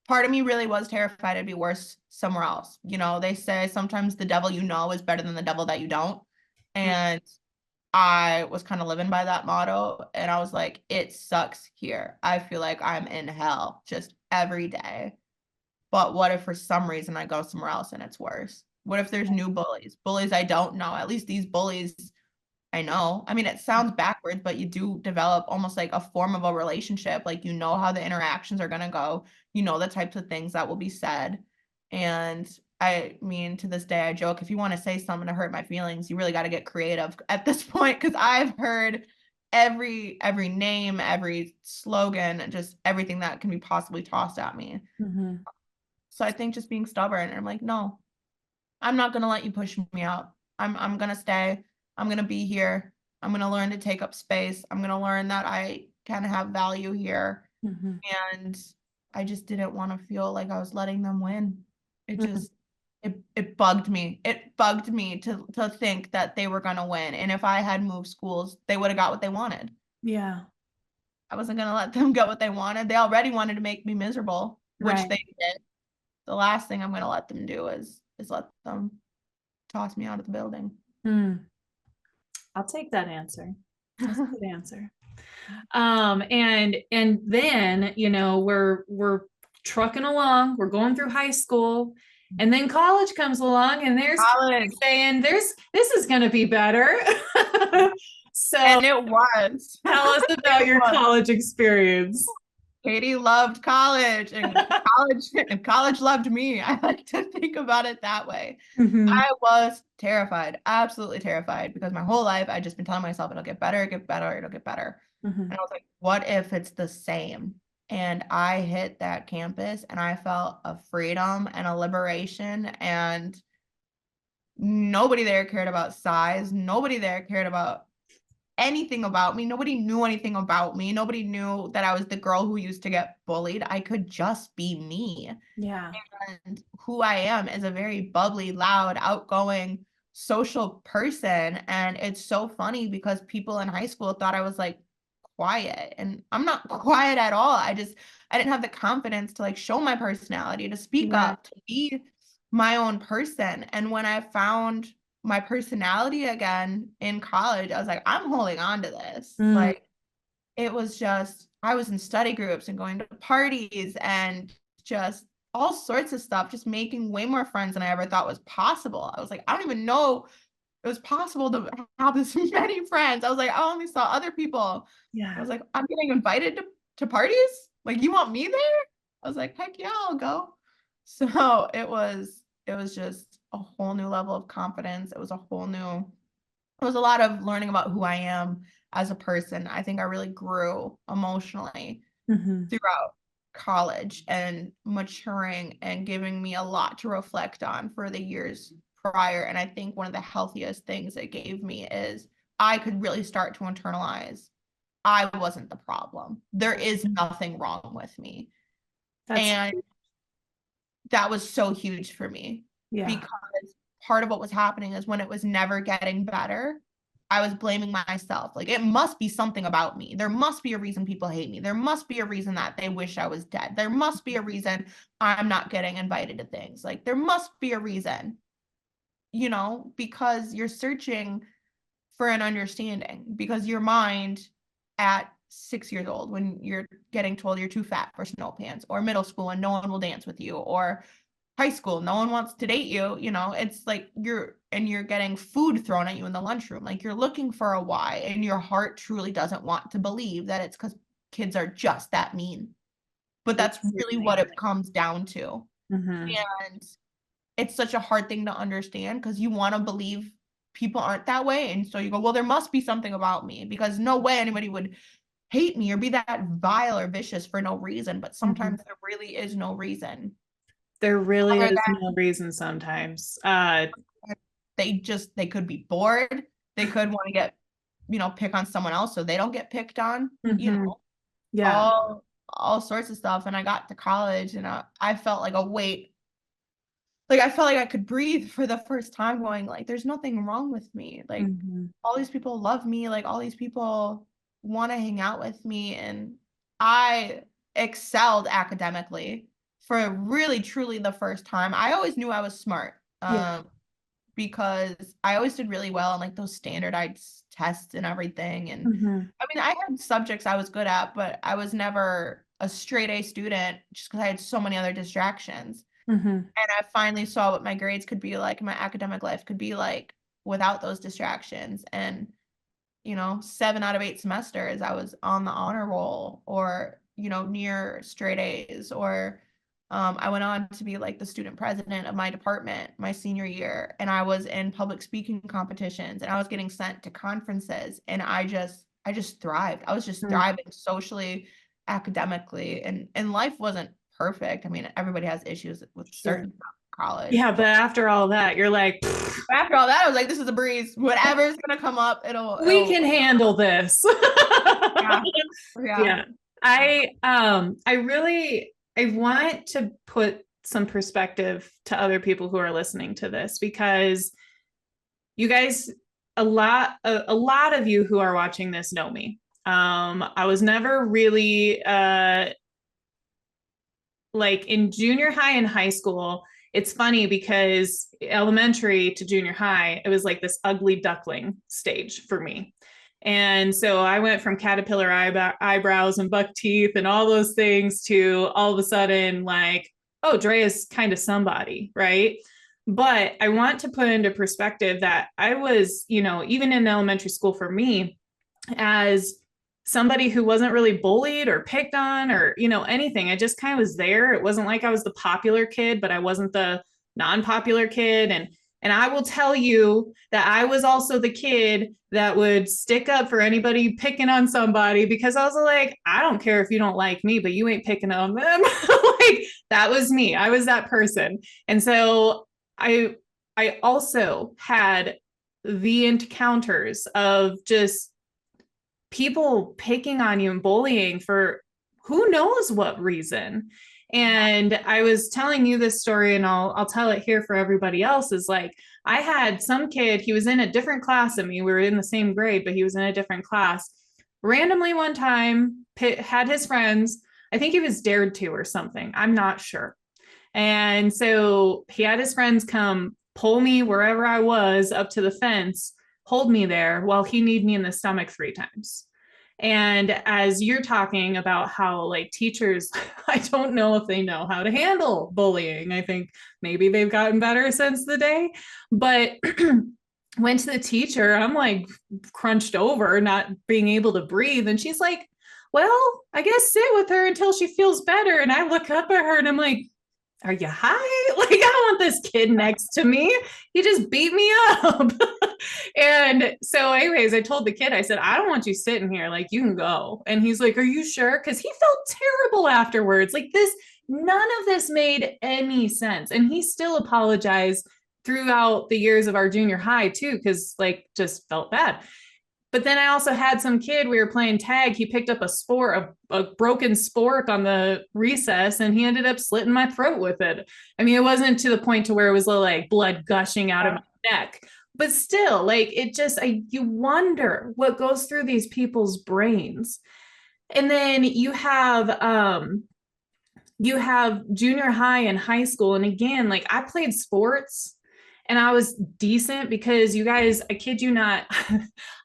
Part of me really was terrified it'd be worse somewhere else. They say sometimes the devil you know is better than the devil that you don't. And I was kind of living by that motto, and I was like, it sucks here. I feel like I'm in hell just every day. But what if for some reason I go somewhere else and it's worse? What if there's new bullies? Bullies I don't know. At least these bullies I know. I mean, it sounds backwards, but you do develop almost like a form of a relationship. Like you know how the interactions are going to go. You know the types of things that will be said. And I mean, to this day, I joke, if you want to say something to hurt my feelings, you really got to get creative at this point because I've heard every name, every slogan, just everything that can be possibly tossed at me. Mm-hmm. So I think just being stubborn, and I'm like, no, I'm not gonna let you push me out. I'm gonna stay. I'm gonna be here. I'm gonna learn to take up space. I'm gonna learn that I can have value here. Mm-hmm. And I just didn't want to feel like I was letting them win. It Mm-hmm. just it bugged me. It bugged me to think that they were gonna win. And if I had moved schools, they would have got what they wanted. Yeah. I wasn't gonna let them get what they wanted. They already wanted to make me miserable, which Right. they did. The last thing I'm gonna let them do is let them toss me out of the building. Hmm. I'll take that answer. That's a good answer. And then, we're trucking along, we're going through high school, and then college comes along and there's College. saying this is gonna be better. So And it was. tell us about It your was. college experience. Catie loved college and college loved me. I like to think about it that way. Mhm. I was terrified, absolutely terrified, because my whole life I'd just been telling myself it'll get better, get better, it'll get better. And Mhm. I was like, what if it's the same? And I hit that campus and I felt a freedom and a liberation, and nobody there cared about size. Nobody there cared about anything about me. Nobody knew anything about me. Nobody knew that I was the girl who used to get bullied. I could just be me. Yeah. And who I am is a very bubbly, loud, outgoing, social person. And it's so funny because people in high school thought I was like quiet. And I'm not quiet at all. I didn't have the confidence to like show my personality, to speak Yeah. up, to be my own person. And when I found my personality again in college, I was like, I'm holding on to this. Mm. Like it was just, I was in study groups and going to parties and just all sorts of stuff, just making way more friends than I ever thought was possible. I was like, I don't even know it was possible to have this many friends. I was like, I only saw other people. I Yeah. was like, I'm getting invited to parties? Like, you want me there? I was like, heck yeah, I'll go. So it was just a whole new level of confidence. It was a lot of learning about who I am as a person. I think I really grew emotionally Mhm. throughout college and maturing and giving me a lot to reflect on for the years prior. And I think one of the healthiest things it gave me is I could really start to internalize I wasn't the problem. There is nothing wrong with me. That's And that was so huge for me yeah. because part of what was happening is when it was never getting better, I was blaming myself. Like, it must be something about me. There must be a reason people hate me. There must be a reason that they wish I was dead. There must be a reason I'm not getting invited to things. Like, there must be a reason, because you're searching for an understanding, because your mind at 6 years old, when you're getting told you're too fat for snow pants, or middle school and no one will dance with you, or high school, no one wants to date you, it's like you're getting food thrown at you in the lunchroom. Like, you're looking for a why, and your heart truly doesn't want to believe that it's because kids are just that mean. But that's really what Absolutely. it comes down to. Mhm. And it's such a hard thing to understand because you want to believe people aren't that way. And so you go, well, there must be something about me, because no way anybody would hate me or be that vile or vicious for no reason. But Mhm. sometimes there really is no reason There really other is no reason sometimes. than they could be bored. They could want to pick on someone else so they don't get picked on, Mhm. Yeah. all sorts of stuff. And I got to college and I felt like a weight. Like, I felt like I could breathe for the first time, going like, there's nothing wrong with me. Like, Mhm. all these people love me. Like, all these people want to hang out with me. And I excelled academically for really, truly the first time. I always knew I was smart. Yeah. Because I always did really well on like those standardized tests and everything. And Mhm. I mean, I had subjects I was good at, but I was never a straight A student just because I had so many other distractions. Mhm. And I finally saw what my grades could be like, my academic life could be like without those distractions. And 7 out of 8 semesters, I was on the honor roll, or, near straight A's, or I went on to be like the student president of my department my senior year. And I was in public speaking competitions and I was getting sent to conferences. And I just thrived. I was just Mhm. thriving socially, academically, and life wasn't perfect. I mean, everybody has issues with Sure. certain stuff in college, Yeah, but but after all that, you're like, after all that, I was like, this is a breeze. Whatever's gonna come up, we it'll can handle this. yeah. Yeah. Yeah. I want to put some perspective to other people who are listening to this, because you guys, a lot of you who are watching this know me. I was never really like in junior high and high school. It's funny because elementary to junior high, it was like this ugly duckling stage for me. And so I went from caterpillar eyebrows and buck teeth and all those things to all of a sudden, like, oh, Dre is kind of somebody, right? But I want to put into perspective that I was, even in elementary school for me, as somebody who wasn't really bullied or picked on or anything. I just kind of was there. It wasn't like I was the popular kid, but I wasn't the non-popular kid. And I will tell you that I was also the kid that would stick up for anybody picking on somebody, because I was like, I don't care if you don't like me, but you ain't picking on them. Like, that was me. I was that person. And so I also had the encounters of just people picking on you and bullying for who knows what reason. And I was telling you this story, and I'll tell it here for everybody else, is like, I had some kid, he was in a different class than me. We were in the same grade, but he was in a different class. Randomly one time, had his friends, I think he was dared to or something. I'm not sure. And so he had his friends come pull me wherever I was up to the fence, hold me there while he kneed me in the stomach 3 times. And as you're talking about how, like, teachers, I don't know if they know how to handle bullying. I think maybe they've gotten better since the day, but went to the teacher. I'm like crunched over, not being able to breathe. And she's like, well, I guess sit with her until she feels better. And I look up at her and I'm like, are you high? Like, I don't want this kid next to me. He just beat me up. And so, anyways, I told the kid, I said, I don't want you sitting here. Like, you can go. And he's like, are you sure? Because he felt terrible afterwards. Like, none of this made any sense. And he still apologized throughout the years of our junior high, too, because, like, just felt bad. But then I also had some kid, we were playing tag. He picked up a broken spork on the recess, and he ended up slitting my throat with it. I mean, it wasn't to the point to where it was like blood gushing out of my neck, but still, like, you wonder what goes through these people's brains. And then you have junior high and high school. And again, like, I played sports and I was decent because, you guys, I kid you not,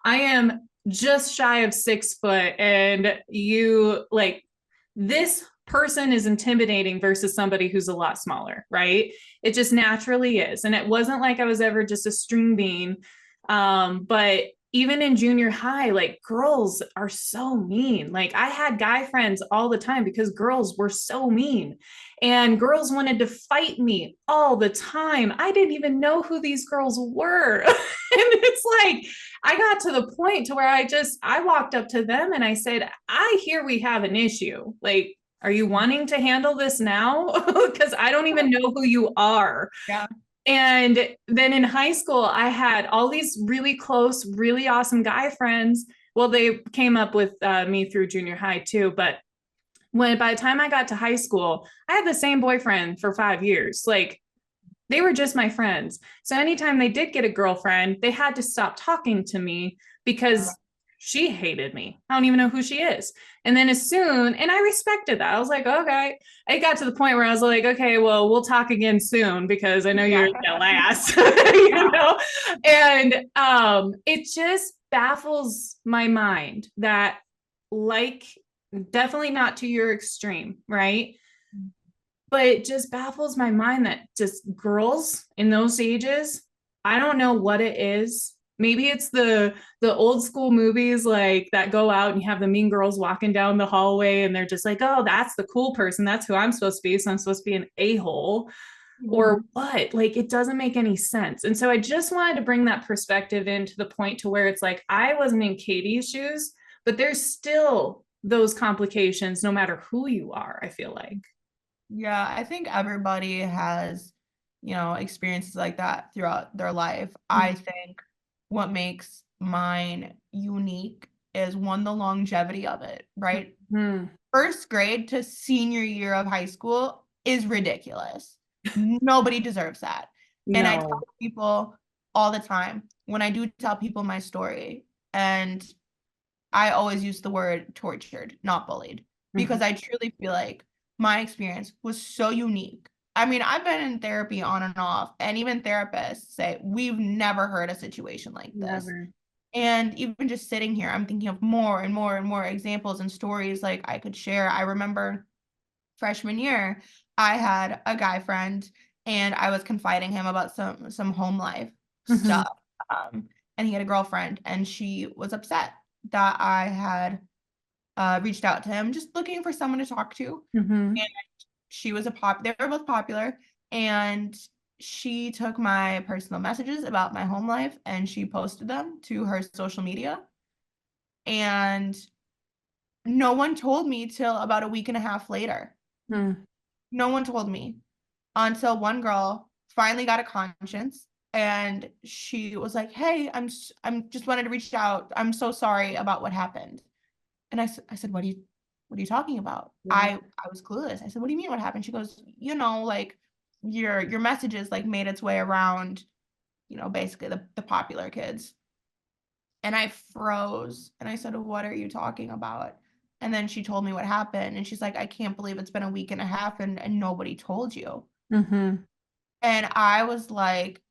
I am just shy of 6 foot. And this person is intimidating versus somebody who's a lot smaller, right? It just naturally is. And it wasn't like I was ever just a string bean. But even in junior high, like, girls are so mean. Like, I had guy friends all the time because girls were so mean, and girls wanted to fight me all the time. I didn't even know who these girls were. And it's like, I got to the point to where I walked up to them and I said, I hear we have an issue. Like, are you wanting to handle this now? Because I don't even know who you are. Yeah. And then in high school, I had all these really close, really awesome guy friends. Well, they came up with me through junior high too. But by the time I got to high school, I had the same boyfriend for 5 years. Like, they were just my friends. So anytime they did get a girlfriend, they had to stop talking to me because she hated me. I don't even know who she is. And then and I respected that. I was like, okay. I got to the point where I was like, okay, well, we'll talk again soon because I know you're the last, And it just baffles my mind that, like, definitely not to your extreme, right? But it just baffles my mind that just girls in those ages, I don't know what it is. Maybe it's the old school movies, like, that go out and you have the mean girls walking down the hallway and they're just like, oh, that's the cool person, that's who I'm supposed to be, so I'm supposed to be an a-hole. Or what? Like, it doesn't make any sense. And so I just wanted to bring that perspective into the point to where it's like, I wasn't in Catie's shoes, but there's still those complications no matter who you are, I feel like. Yeah, I think everybody has, experiences like that throughout their life. I think what makes mine unique is, one, the longevity of it, right? Mm-hmm. First grade to senior year of high school is ridiculous. Nobody deserves that. And I tell No. people all the time, when I do tell people my story, and I always use the word tortured, not bullied, because I truly feel like my experience was so unique. I mean, I've been in therapy on and off, and even therapists say we've never heard a situation like this. Never. And even just sitting here, I'm thinking of more and more and more examples and stories like I could share. I remember freshman year, I had a guy friend, and I was confiding him about some home life stuff. And he had a girlfriend, and she was upset that I had reached out to him, just looking for someone to talk to. And she was they were both popular, and she took my personal messages about my home life and she posted them to her social media. And no one told me till about a week and a half later. No one told me until one girl finally got a conscience, and she was like, hey, I'm just wanted to reach out. I'm so sorry about what happened. And I said, what are you talking about? I was clueless. I said, what do you mean what happened? She goes, like, your messages, like, made its way around, basically the popular kids. And I froze and I said, what are you talking about? And then she told me what happened, and she's like, I can't believe it's been a week and a half and nobody told you. And I was like,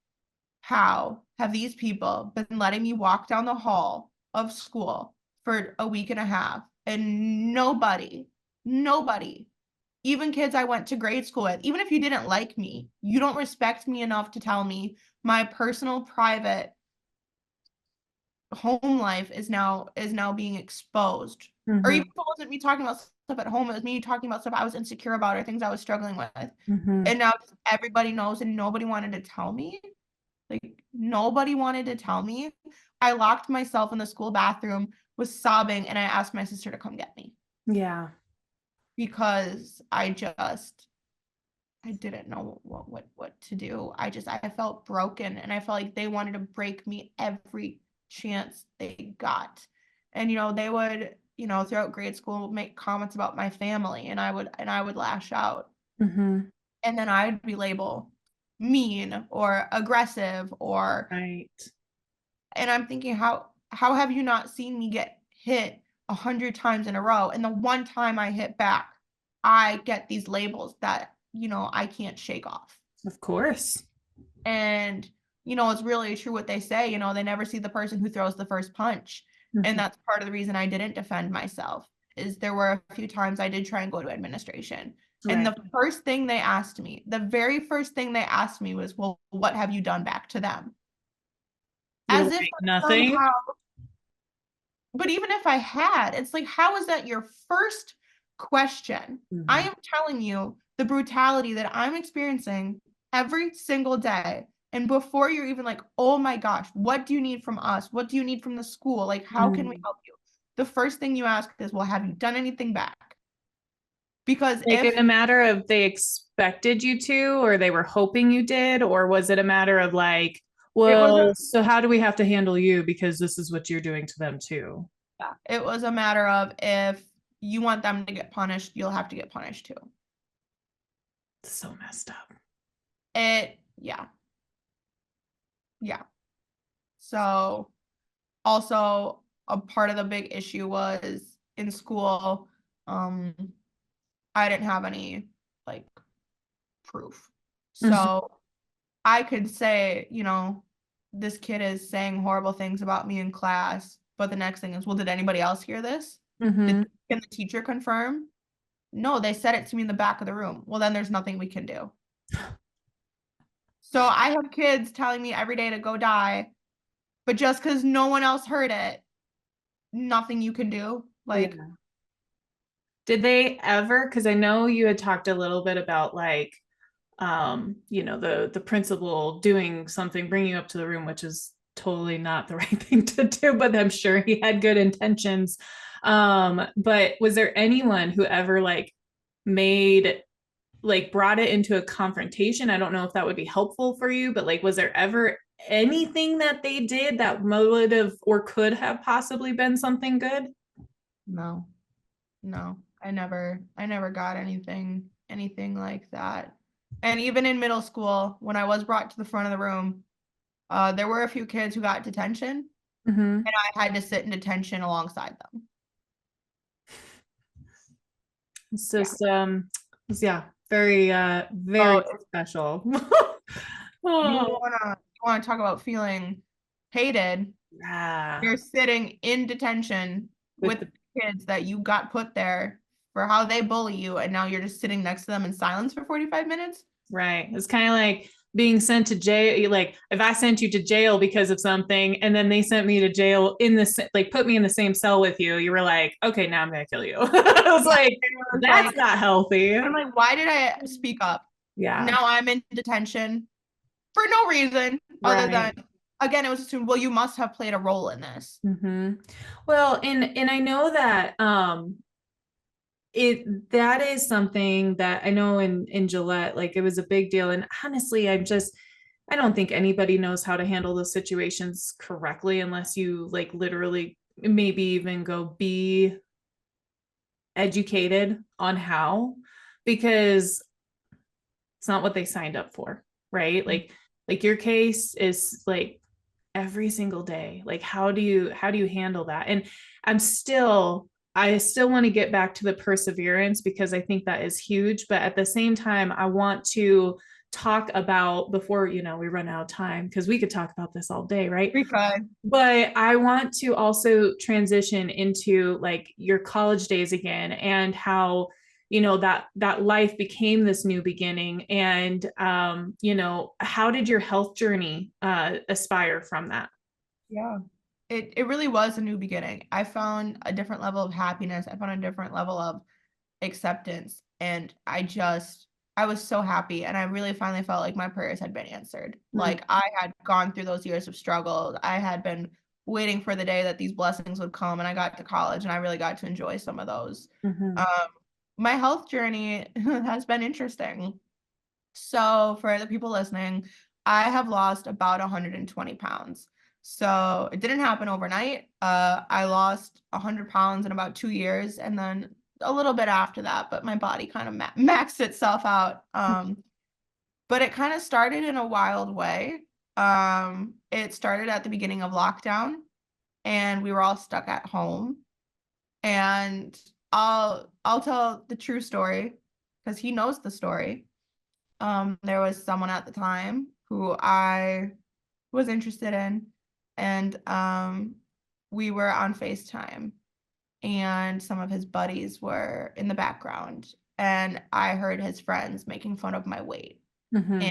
how have these people been letting me walk down the hall of school for a week and a half, and nobody, even kids I went to grade school with, even if you didn't like me, you don't respect me enough to tell me my personal, private home life is now being exposed. Or Mm-hmm. even if it wasn't me talking about stuff at home, it was me talking about stuff I was insecure about or things I was struggling with. Mm-hmm. And now everybody knows and nobody wanted to tell me. Like nobody wanted to tell me. I locked myself in the school bathroom, was sobbing, and I asked my sister to come get me Yeah. because I didn't know what to do. I felt broken and I felt like they wanted to break me every chance they got. And they would, throughout grade school make comments about my family and I would lash out. Mm-hmm. And then I'd be labeled mean or aggressive or Right. and I'm thinking how have you not seen me get hit 100 times in a row? And the one time I hit back, I get these labels that, I can't shake off. Of course. And, it's really true what they say, they never see the person who throws the first punch. And Mm-hmm. that's part of the reason I didn't defend myself is there were a few times I did try and go to administration. And Right. the very first thing they asked me was, well, what have you done back to them? You're As if like, nothing. somehow, but even if I had, it's like, how is that your first question? I Mm-hmm. am telling you the brutality that I'm experiencing every single day. And before you're even like, oh my gosh, what do you need from us? What do you need from the school? Like, how can we Mm. help you? The first thing you ask is, well, have you done anything back? Because Like in a matter of they expected you to, or they were hoping you did, or was it a matter of like, it was well, a so how do we have to handle you because this is what you're doing to them too? yeah, it was a matter of if you want them to get punished, you'll have to get punished too. So messed up. Yeah, yeah. So also a part of the big issue was in school, um, I didn't have any like proof. Mm-hmm. So I could say, this kid is saying horrible things about me in class, but the next thing is, well, did anybody else hear this? Mm-hmm. Can the teacher confirm? No, they said it to me in the back of the room. Well, then there's nothing we can do. So I have kids telling me every day to go die, but just because no one else heard it, nothing you can do. Like, Yeah. Did they ever, because I know you had talked a little bit about like the principal doing something, bringing you up to the room, which is totally not the right thing to do, but I'm sure he had good intentions. But was there anyone who ever made brought it into a confrontation? I don't know if that would be helpful for you, but was there ever anything that they did that would have or could have possibly been something good? no, no, I never got anything like that. And even in middle school, when I was brought to the front of the room, there were a few kids who got detention, Mm-hmm. and I had to sit in detention alongside them. It's Yeah. just yeah, very So very if special. you Oh, wanna talk about feeling hated, yeah. you're sitting in detention With with the kids that you got put there for how they bully you, and now you're just sitting next to them in silence for 45 minutes. right. It's kind of like being sent to jail. Like if I sent you to jail because of something, and then they sent me to jail in this, put me in the same cell with you. You were like, okay, now I'm gonna kill you. I was Yeah, like, it was that's like not healthy. I'm like, why did I speak up? Yeah. Now I'm in detention for no reason other than, Right. again, it was assumed, well, you must have played a role in this. Mm-hmm. Well, and I know that that is something that I know in Gillette, it was a big deal. And honestly, I don't think anybody knows how to handle those situations correctly unless you literally maybe even go be educated on how, because it's not what they signed up for, right? Like your case is every single day. How do you handle that? And I'm still I still want to get back to the perseverance because I think that is huge, but at the same time I want to talk about, before we run out of time, because we could talk about this all day, right? Because But I want to also transition into your college days again, and how that life became this new beginning. And how did your health journey aspire from that? yeah. it really was a new beginning. I found a different level of happiness. I found a different level of acceptance. And I was so happy. And I really finally felt like my prayers had been answered. Mm, Like I had gone through those years of struggle. I had been waiting for the day that these blessings would come. And I got to college and I really got to enjoy some of those. mhm, Um, my health journey has been interesting. So, for the people listening, I have lost about 120 pounds. So, it didn't happen overnight. I lost 100 pounds in about 2 years, and then a little bit after that, but my body kind of maxed itself out. But it kind of started in a wild way. It started at the beginning of lockdown, and we were all stuck at home. And I'll tell the true story because he knows the story. There was someone at the time who I was interested in, and we were on FaceTime, and some of his buddies were in the background, and I heard his friends making fun of my weight in mhm,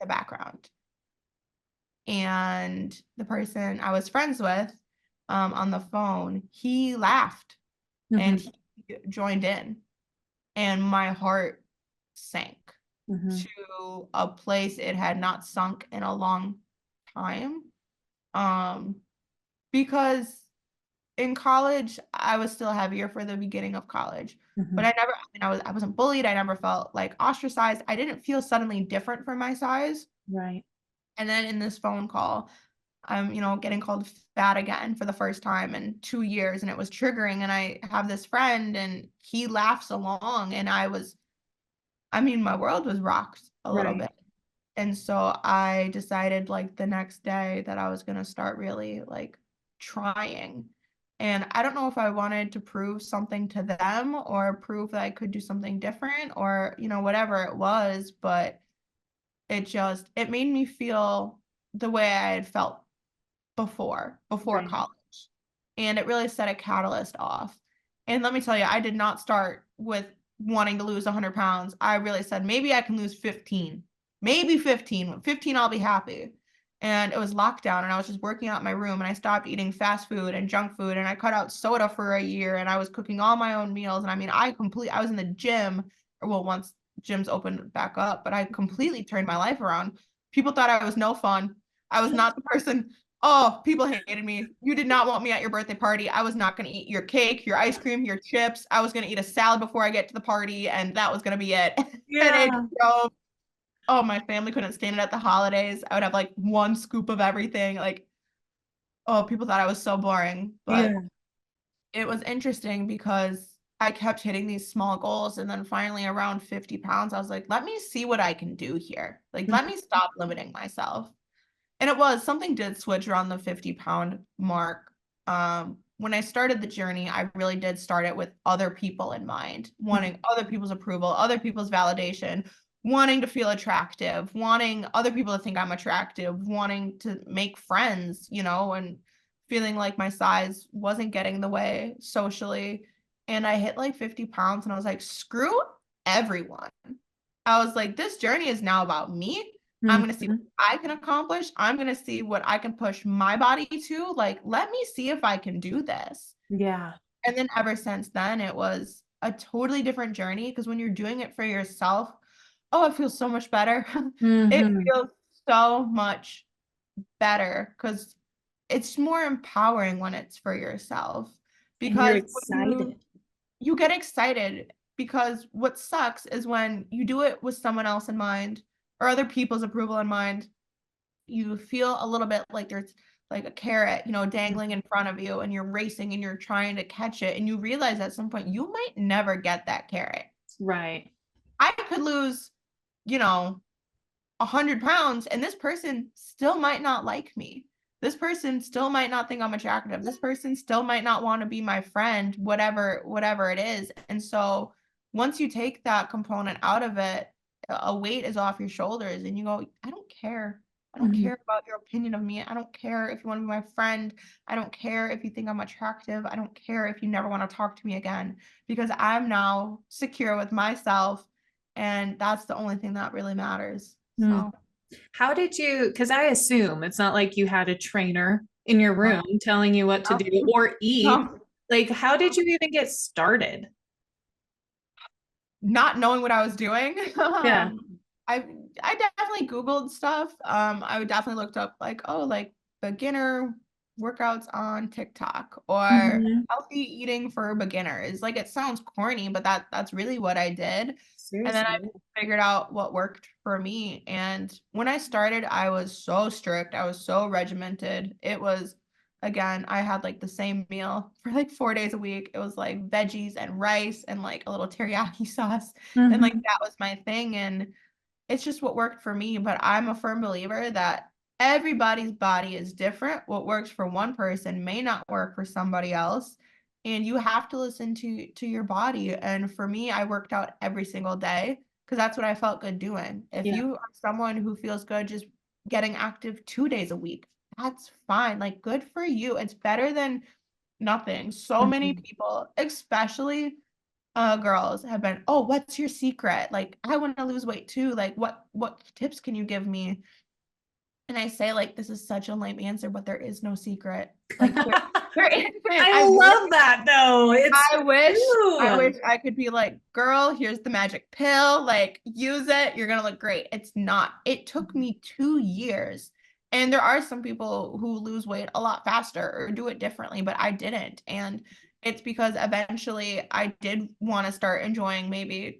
the background. And the person I was friends with on the phone, he laughed and mhm, he joined in, and my heart sank mhm, to a place it had not sunk in a long time. Um, because in college, I was still heavier for the beginning of college, but mhm. I wasn't bullied. I never felt like ostracized. I didn't feel suddenly different for my size. Right. And then in this phone call, I'm, getting called fat again for the first time in 2 years, and it was triggering. And I have this friend, and he laughs along, and my world was rocked a little Right. bit. And so I decided like the next day that I was going to start really like trying. And I don't know if I wanted to prove something to them or prove that I could do something different or, whatever it was, but it made me feel the way I had felt before Right. college. And it really set a catalyst off. And let me tell you, I did not start with wanting to lose 100 pounds. I really said, maybe I can lose 15, maybe 15. 15, I'll be happy. And it was lockdown, and I was just working out in my room, and I stopped eating fast food and junk food, and I cut out soda for a year, and I was cooking all my own meals. And I was in the gym, or well, once gyms opened back up, but I completely turned my life around. People thought I was no fun. I was not the person. Oh, people hated me. You did not want me at your birthday party. I was not going to eat your cake, your ice cream, your chips. I was going to eat a salad before I get to the party, and that was going to be it. And it Yeah. drove. Oh, my family couldn't stand it at the holidays. I would have like one scoop of everything. Like, oh, people thought I was so boring. But Yeah. it was interesting because I kept hitting these small goals. And then finally, around 50 pounds, I was like, let me see what I can do here. Like, let me stop limiting myself. And something did switch around the 50-pound mark. When I started the journey, I really did start it with other people in mind, wanting other people's approval, other people's validation, wanting to feel attractive, wanting other people to think I'm attractive, wanting to make friends, and feeling like my size wasn't getting in the way socially. And I hit like 50 pounds and I was like, screw everyone. I was like, this journey is now about me. I'm going to see what Mhm. I can accomplish. I'm going to see what I can push my body to. Like, let me see if I can do this. Yeah. And then ever since then, it was a totally different journey because when you're doing it for yourself, oh, it feels so much better. It Mhm. feels so much better because it's more empowering when it's for yourself. And you're Because when excited. you get excited because what sucks is when you do it with someone else in mind or other people's approval in mind, you feel a little bit like there's like a carrot, dangling in front of you and you're racing and you're trying to catch it. And you realize at some point you might never get that carrot. Right. I could lose, you know, 100 pounds and this person still might not like me. This person still might not think I'm attractive. This person still might not want to be my friend, whatever it is. And so once you take that component out of it, a weight is off your shoulders and you go, I don't care. I don't Mhm. care about your opinion of me. I don't care if you want to be my friend. I don't care if you think I'm attractive. I don't care if you never want to talk to me again because I'm now secure with myself and that's the only thing that really matters. Mm. So How did you, because I assume it's not like you had a trainer in your Uh, room telling you what to do no, or eat. no. Like, how did you even get started? Not knowing what I was doing. Yeah. I I definitely Googled stuff. I would definitely looked up like, oh, like beginner workouts on TikTok or Mhm. healthy eating for beginners. Like it sounds corny, but that's really what I did. And then Seriously. I figured out what worked for me. And when I started, I was so strict. I was so regimented. It was, again, I had like the same meal for like 4 days a week. It was like veggies and rice and like a little teriyaki sauce. And like Mhm. that was my thing. And it's just what worked for me. But I'm a firm believer that everybody's body is different. What works for one person may not work for somebody else. And you have to listen to your body. And for me, I worked out every single day because that's what I felt good doing. If Yeah. you are someone who feels good just getting active 2 days a week, that's fine. Like, good for you. It's better than nothing. So many Mhm. people, especially girls, have been, oh, what's your secret? Like, I want to lose weight too. Like, what tips can you give me? And I say, like, this is such a lame answer, but there is no secret. Like, there isn't. I love that though. It's I wish I true. wish I could be like, girl, here's the magic pill. Like, use it. You're gonna look great. It's not. It took me 2 years. And there are some people who lose weight a lot faster or do it differently, but I didn't. And it's because eventually I did want to start enjoying maybe,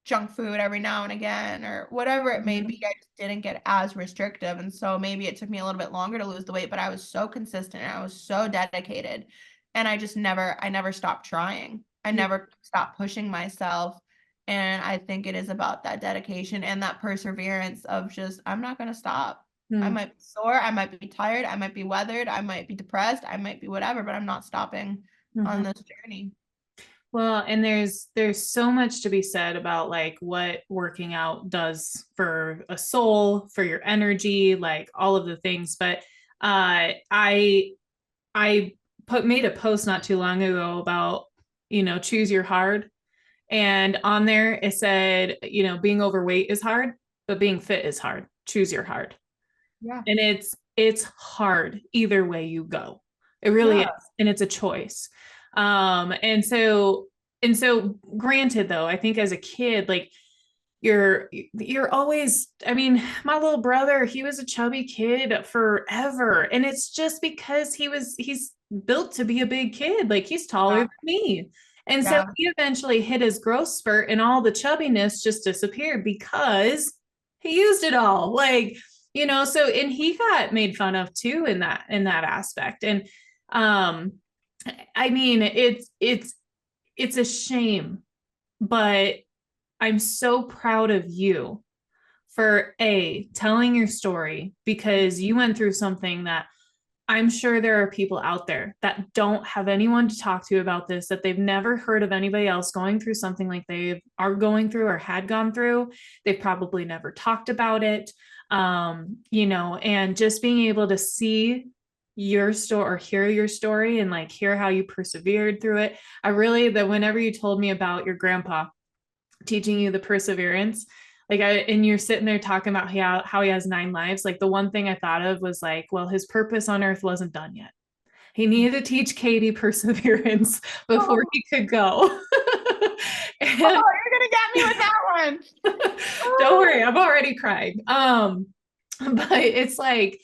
junk food every now and again or whatever it may be. Mhm. I just didn't get as restrictive. And so maybe it took me a little bit longer to lose the weight, but I was so consistent and I was so dedicated. And I never stopped trying. I Yeah. never stopped pushing myself. And I think it is about that dedication and that perseverance of just, I'm not going to stop. I Mm. might be sore. I might be tired. I might be weathered. I might be depressed. I might be whatever, but I'm not stopping on Mhm. this journey. Well, and there's so much to be said about like what working out does for a soul, for your energy, like all of the things. But I put made a post not too long ago about, choose your hard. And on there it said, being overweight is hard, but being fit is hard. Choose your hard. Yeah. And it's hard either way you go. It really Yeah. is. And it's a choice. And so granted though, I think as a kid, like you're always, I mean, my little brother, he was a chubby kid forever. And it's just because he's built to be a big kid. Like he's taller Yeah. than me. And so Yeah. he eventually hit his growth spurt and all the chubbiness just disappeared because he used it all. Like, so and he got made fun of too in that aspect. And um I mean, it's a shame, but I'm so proud of you for telling your story because you went through something that I'm sure there are people out there that don't have anyone to talk to about this, that they've never heard of anybody else going through something like they are going through or had gone through. They've probably never talked about it. And just being able to see your story or hear your story and like hear how you persevered through it. That whenever you told me about your grandpa teaching you the perseverance, and you're sitting there talking about how he has 9 lives, like the one thing I thought of was like, well, his purpose on earth wasn't done yet. He needed to teach Catie perseverance before Oh, he could go. oh, And you're gonna get me with that one. don't worry, Oh. I'm already crying. But it's like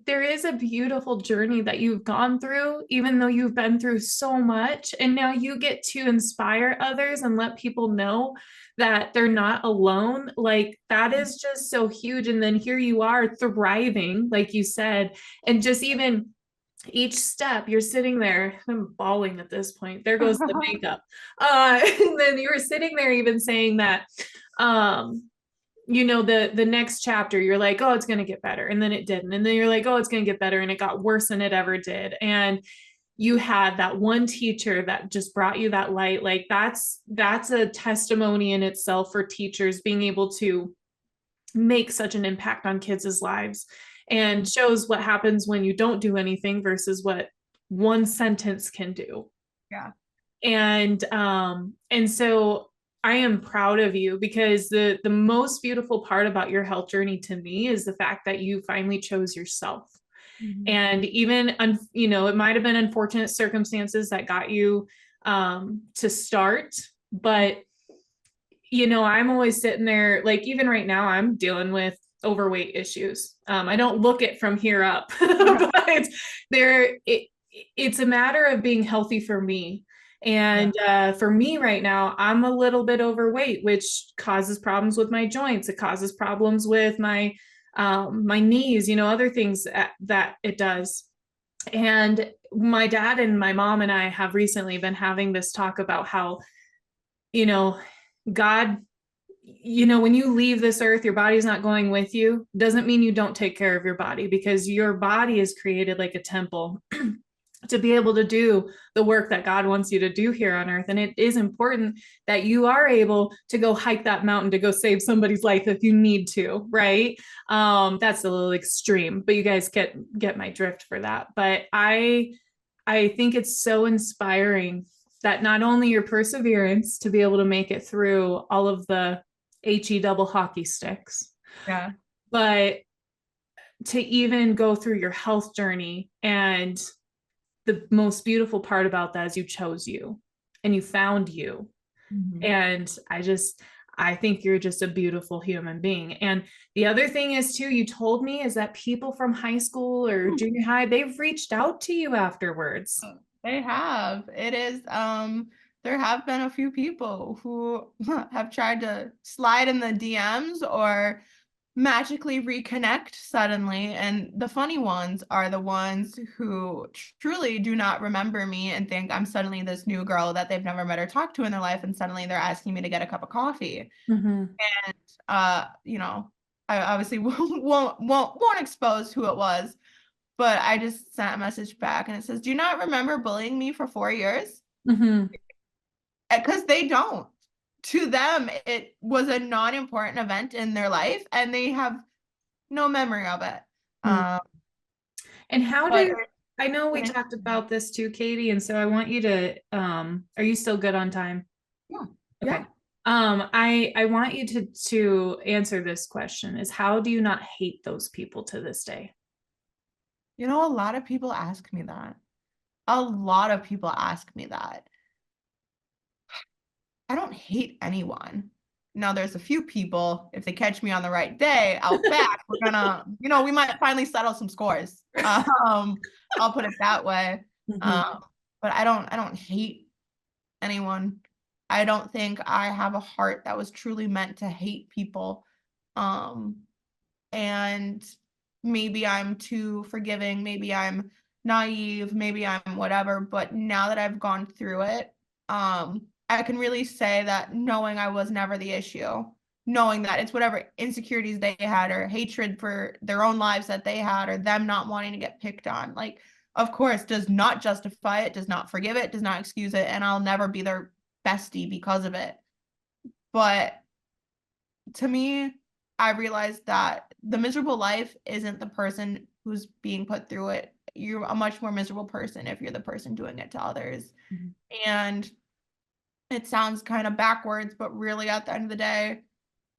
there is a beautiful journey that you've gone through, even though you've been through so much. And now you get to inspire others and let people know that they're not alone. Like that is just so huge. And then here you are thriving, like you said, and just even each step you're sitting there, I'm bawling at this point, there goes the makeup. And then you were sitting there even saying that um the next chapter you're like, oh, it's going to get better, and then it didn't, and then you're like, oh, it's going to get better, and it got worse than it ever did. And you had that one teacher that just brought you that light. Like that's a testimony in itself for teachers being able to make such an impact on kids' lives, and shows what happens when you don't do anything versus what one sentence can do. Yeah. And so I am proud of you because the most beautiful part about your health journey to me is the fact that you finally chose yourself. Mhm. And even, it might have been unfortunate circumstances that got you to start, but I'm always sitting there, like even right now, I'm dealing with overweight issues. I don't look it from here up, Yeah. but it's a matter of being healthy for me. Yeah. And for me right now, I'm a little bit overweight, which causes problems with my joints. It causes problems with my knees, other things that it does. And my dad and my mom and I have recently been having this talk about how, you know, God, when you leave this earth, your body's not going with you. Doesn't mean you don't take care of your body, because your body is created like a temple to be able to do the work that God wants you to do here on earth. And it is important that you are able to go hike that mountain to go save somebody's life if you need to, right? That's a little extreme, but you guys get my drift for that. But I think it's so inspiring that not only your perseverance to be able to make it through all of the HE double hockey sticks, Yeah. but to even go through your health journey. And the most beautiful part about that is you chose you and you found you. Mhm. And I think you're just a beautiful human being. And the other thing is too, you told me, is that people from high school or junior high, they've reached out to you afterwards. They have. It is, there have been a few people who have tried to slide in the DMs or magically reconnect suddenly. And the funny ones are the ones who truly do not remember me and think I'm suddenly this new girl that they've never met or talked to in their life. And suddenly they're asking me to get a cup of coffee. Mm-hmm. And, you know, I obviously won't expose who it was, but I just sent a message back and it says, "Do you not remember bullying me for 4 years?" Mm-hmm. Because they don't. To them, it was a non-important event in their life and they have no memory of it. Mm-hmm. Um, And how but did, I know we it, talked about this too, Catie, and so I want you to, are you still good on time? yeah, Okay. yeah. I want you to answer this question, is how do you not hate those people to this day? You know, a lot of people ask me that. A lot of people ask me that. I don't hate anyone. Now, there's a few people, if they catch me on the right day out back, we're gonna, we might finally settle some scores. I'll put it that way. Mm-hmm. Um, but I don't hate anyone. I don't think I have a heart that was truly meant to hate people. Um, and maybe I'm too forgiving, maybe I'm naive, maybe I'm whatever, but now that I've gone through it, I can really say that knowing I was never the issue, knowing that it's whatever insecurities they had or hatred for their own lives that they had or them not wanting to get picked on, like, of course, does not justify it, does not forgive it, does not excuse it, and I'll never be their bestie because of it. But to me, I realized that the miserable life isn't the person who's being put through it. You're a much more miserable person if you're the person doing it to others. Mm-hmm. And it sounds kind of backwards, but really at the end of the day,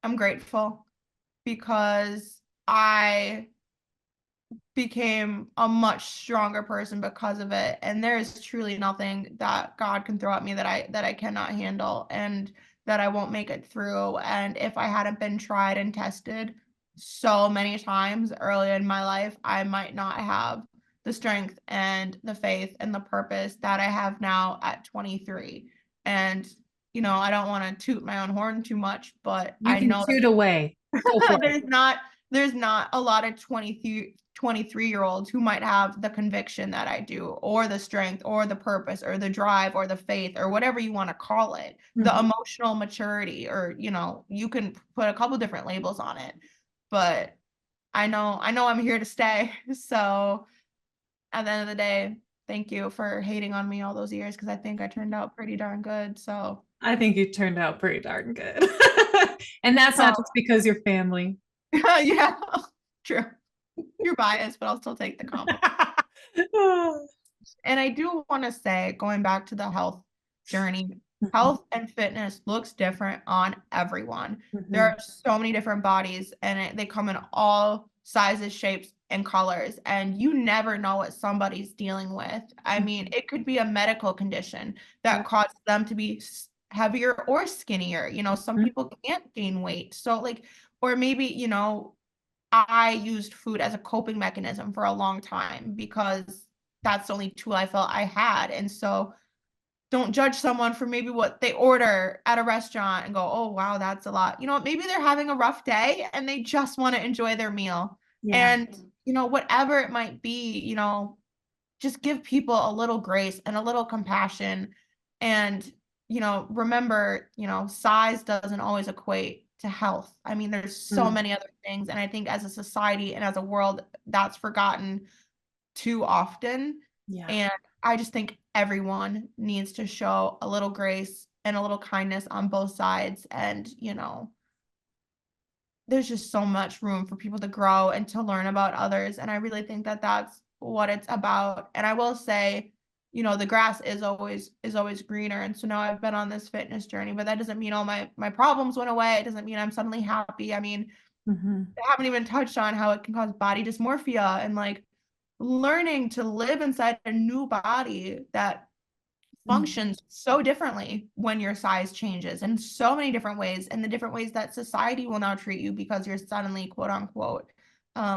I'm grateful because I became a much stronger person because of it, and there is truly nothing that God can throw at me that I cannot handle and that I won't make it through. And if I hadn't been tried and tested so many times early in my life, I might not have the strength and the faith and the purpose that I have now at 23. And I don't want to toot my own horn too much, but You I can know toot away. Go for that it. there's not a lot of 23-year-olds who might have the conviction that I do, or the strength, or the purpose, or the drive, or the faith, or whatever you want to call it, the Mm-hmm. emotional maturity, or you can put a couple different labels on it. But I know I'm here to stay. So at the end of the day, thank you for hating on me all those years because I think I turned out pretty darn good. So, I think you turned out pretty darn good. And that's not oh, just because you're family. yeah, true. You're biased, but I'll still take the compliment. And I do want to say, going back to the health journey, Mhm. health and fitness looks different on everyone. There Mhm. are so many different bodies, and they come in all sizes, shapes, and colors, and you never know what somebody's dealing with. I mean, it could be a medical condition that Yep. causes them to be heavier or skinnier. You know, some Mhm. people can't gain weight. So like, or maybe, you know, I used food as a coping mechanism for a long time because that's the only tool I felt I had. And so don't judge someone for maybe what they order at a restaurant and go, oh, wow, that's a lot. You know, maybe they're having a rough day and they just want to enjoy their meal. Yeah. And, you know, whatever it might be, you know, just give people a little grace and a little compassion. And, you know, remember, you know, size doesn't always equate to health. I mean, there's so Mm. many other things. And I think as a society and as a world, that's forgotten too often. Yeah. And I just think everyone needs to show a little grace and a little kindness on both sides. And, you know, there's just so much room for people to grow and to learn about others. And I really think that that's what it's about. And I will say, you know, the grass is always greener. And so now I've been on this fitness journey, but that doesn't mean all my problems went away. It doesn't mean I'm suddenly happy. I mean, Mhm. I haven't even touched on how it can cause body dysmorphia and like learning to live inside a new body that Mm. functions so differently when your size changes in so many different ways, and the different ways that society will now treat you because you're suddenly quote unquote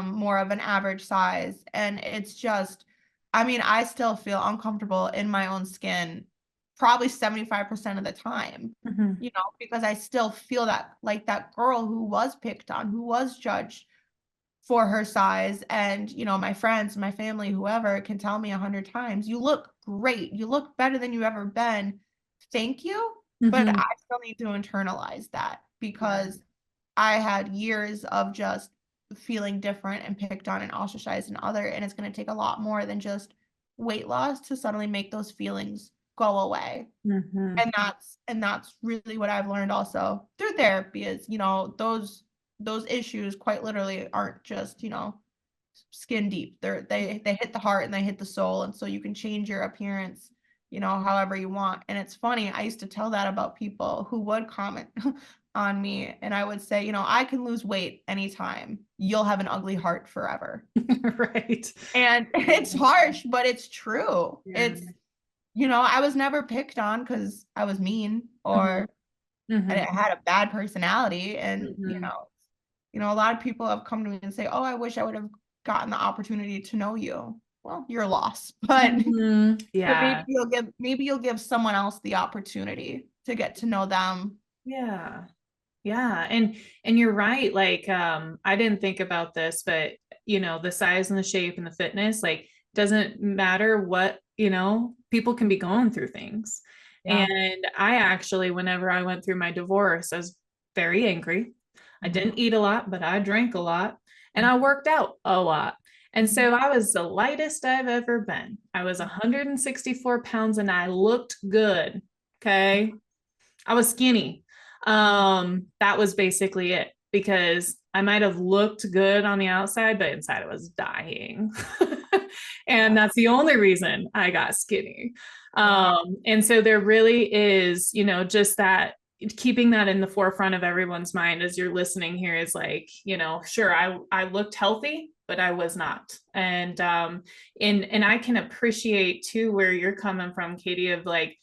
more of an average size. And it's just, I mean, I still feel uncomfortable in my own skin probably 75% of the time, Mhm. you know, because I still feel that like that girl who was picked on, who was judged for her size. And, you know, my friends, my family, whoever can tell me 100 times, you look great. You look better than you've ever been. Thank you. But Mhm. I still need to internalize that Yeah. because I had years of just feeling different and picked on and ostracized and other. And it's going to take a lot more than just weight loss to suddenly make those feelings go away. Mhm. And that's really what I've learned also through therapy is, you know, those issues quite literally aren't just, you know, skin deep. They hit the heart and they hit the soul. And so you can change your appearance, you know, however you want. And it's funny, I used to tell that about people who would comment on me, and I would say, you know, I can lose weight anytime. You'll have an ugly heart forever. Right. And it's harsh, but it's true. Yeah. It's, you know, I was never picked on because I was mean Mhm. or I Mhm. had a bad personality. And, Mhm. you know, a lot of people have come to me and say, "Oh, I wish I would have gotten the opportunity to know you." Well, you're lost, but Mhm. but maybe Yeah. you'll give someone else the opportunity to get to know them. Yeah. Yeah. And you're right. Like, I didn't think about this, but the size and the shape and the fitness, like, doesn't matter what, people can be going through things. Yeah. And I actually, whenever I went through my divorce, I was very angry. I Mhm. didn't eat a lot, but I drank a lot and I worked out a lot. And Mhm. so I was the lightest I've ever been. I was 164 pounds and I looked good. Okay. I was skinny. That was basically it because I might have looked good on the outside, but inside I was dying. And Yeah. that's the only reason I got skinny. Yeah. And so there really is, just that keeping that in the forefront of everyone's mind as you're listening here is like, sure, I looked healthy, but I was not. And I can appreciate too where you're coming from, Catie, of like,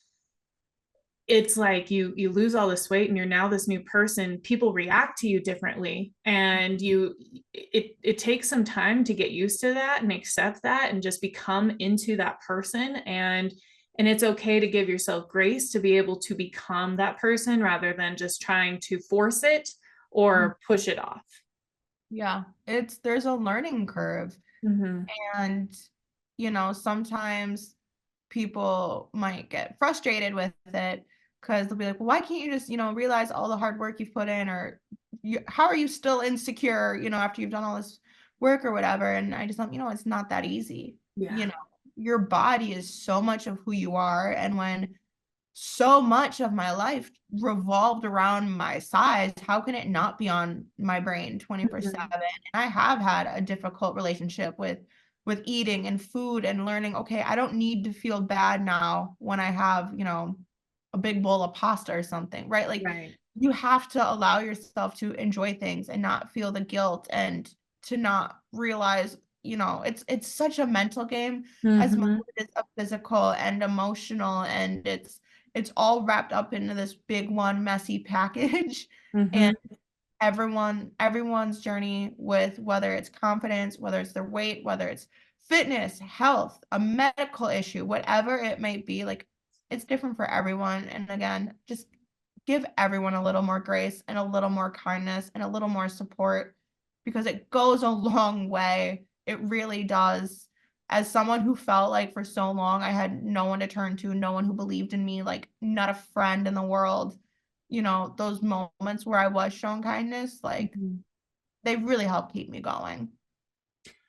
it's like you lose all this weight and you're now this new person. People react to you differently, and it takes some time to get used to that and accept that and just become into that person. And it's okay to give yourself grace to be able to become that person rather than just trying to force it or push it off. Yeah. There's a learning curve. Mm-hmm. And, you know, sometimes people might get frustrated with it because they'll be like, well, why can't you just, you know, realize all the hard work you've put in, or how are you still insecure, you know, after you've done all this work or whatever? And I just don't, you know, it's not that easy. You Yeah. know, your body is so much of who you are. And when so much of my life revolved around my size, how can it not be on my brain 24/7? Mm-hmm. And I have had a difficult relationship with eating and food and learning, okay, I don't need to feel bad now when I have, you know, a big bowl of pasta or something, right? Like Right. you have to allow yourself to enjoy things and not feel the guilt, and to not realize it's such a mental game as much Mm-hmm. as it's a physical and emotional, and it's all wrapped up into this big one messy package. Mm-hmm. And everyone's journey, with whether it's confidence, whether it's their weight, whether it's fitness, health, a medical issue, whatever it may be, like, it's different for everyone. And again, just give everyone a little more grace and a little more kindness and a little more support, because it goes a long way. It really does. As someone who felt like for so long I had no one to turn to, no one who believed in me, like not a friend in the world, those moments where I was shown kindness, like, Mm-hmm. they really help keep me going.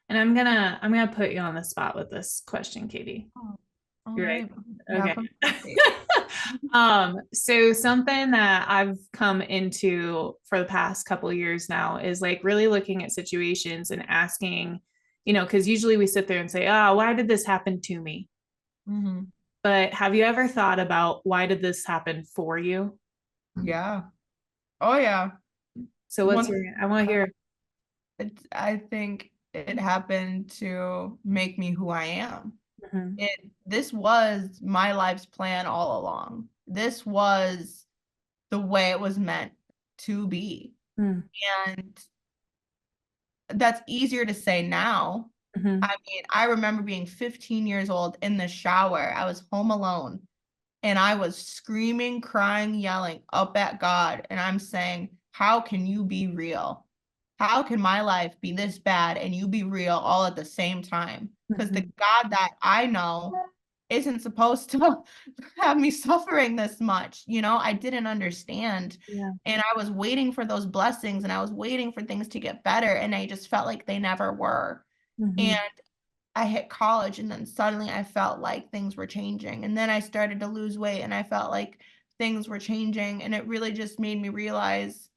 And I'm gonna put you on the spot with this question, Catie. Oh, all You ready? right. Okay. Definitely ready. So something that I've come into for the past couple of years now is like really looking at situations and asking, because usually we sit there and say, oh, why did this happen to me? Mhm. But have you ever thought about why did this happen for you? Yeah. Oh yeah. So One, I want to hear. I think it happened to make me who I am. Mhm. This was my life's plan all along. This was the way it was meant to be. Mm, And that's easier to say now. mhm, I mean, I remember being 15 years old in the shower. I was home alone and I was screaming, crying, yelling up at God. And I'm saying, how can you be real? How can my life be this bad and you be real all at the same time? Because the mhm. God that I know isn't supposed to have me suffering this much. I didn't understand. Yeah. And I was waiting for those blessings and I was waiting for things to get better. And I just felt like they never were. And Mhm, I hit college and then suddenly I felt like things were changing. And then I started to lose weight and I felt like things were changing. And it really just made me realize,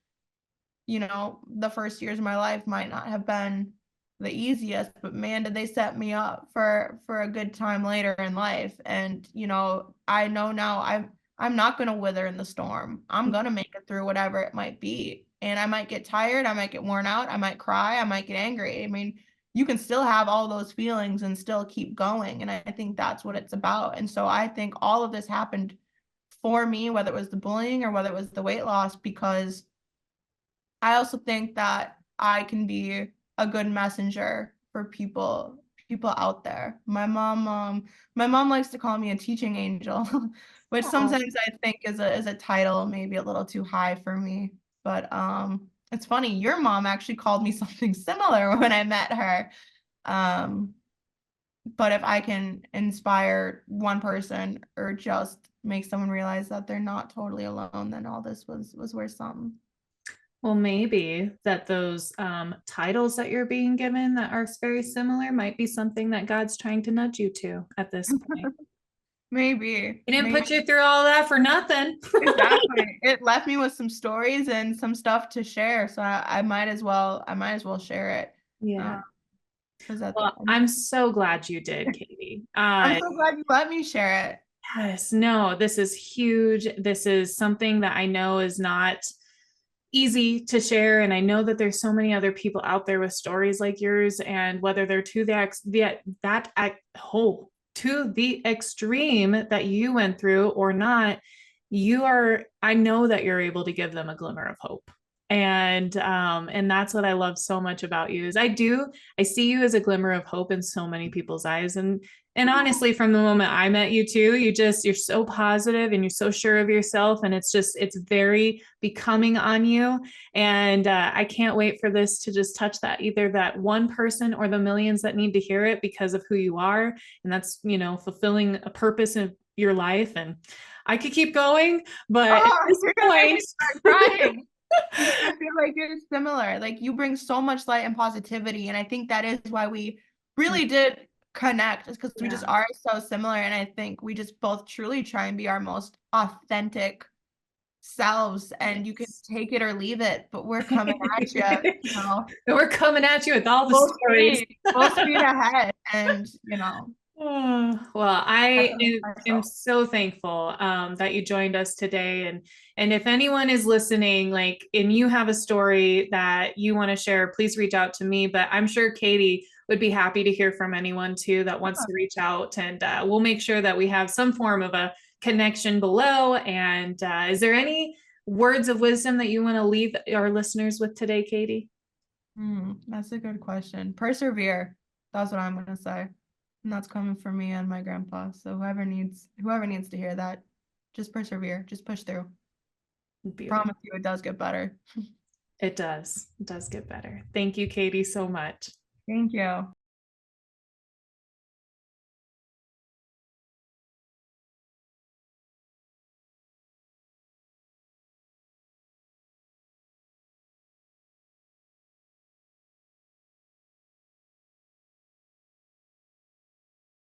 the first years of my life might not have been the easiest, but man, did they set me up for a good time later in life. And I know now I'm not going to wither in the storm. I'm going to make it through whatever it might be. And I might get tired, I might get worn out, I might cry, I might get angry. I mean, you can still have all those feelings and still keep going, and I think that's what it's about. And so I think all of this happened for me, whether it was the bullying or whether it was the weight loss, because I also think that I can be a good messenger for people out there. My mom likes to call me a teaching angel, which Aw. sometimes I think is a title maybe a little too high for me. But it's funny, your mom actually called me something similar when I met her. Um, but if I can inspire one person or just make someone realize that they're not totally alone, then all this was worth something. Well, maybe that those titles that you're being given that are very similar might be something that God's trying to nudge you to at this point. Maybe, He didn't maybe put you through all that for nothing. exactly. It left me with some stories and some stuff to share, so I might as well share it. Yeah. Because at the Well, end, I'm so glad you did, Catie. I'm so glad you let me share it. Yes, no, this is huge. This is something that I know is not easy to share. And I know that there's so many other people out there with stories like yours, and whether they're to to the extreme that you went through or not, I know that you're able to give them a glimmer of hope. And that's what I love so much about you is I see you as a glimmer of hope in so many people's eyes. And honestly, from the moment I met you too, you're so positive and you're so sure of yourself. And it's very becoming on you. And I can't wait for this to just touch that, either that one person or the millions that need to hear it because of who you are. And that's, fulfilling a purpose in your life. And I could keep going, but at Oh, this you're gonna make me point, start crying. Because I feel like you're similar. Like, you bring so much light and positivity, and I think that is why we really did connect, is because we just yeah. are so similar. And I think we just both truly try and be our most authentic selves, and you can Yes. take it or leave it, but we're coming at you, We're coming at you with all the full stories. speed, full speed ahead, and Oh, well, that's am myself. so thankful that you joined us today. And if anyone is listening, like, and you have a story that you want to share, please reach out to me. But I'm sure Catie would be happy to hear from anyone too that wants to reach out, and we'll make sure that we have some form of a connection below. And is there any words of wisdom that you want to leave our listeners with today, Catie? That's a good question. Persevere. That's what I'm gonna say. And that's coming from me and my grandpa. So whoever needs to hear that, just persevere, just push through. Beautiful. Promise you it does get better. It does. It does get better. Thank you, Catie, so much. Thank you.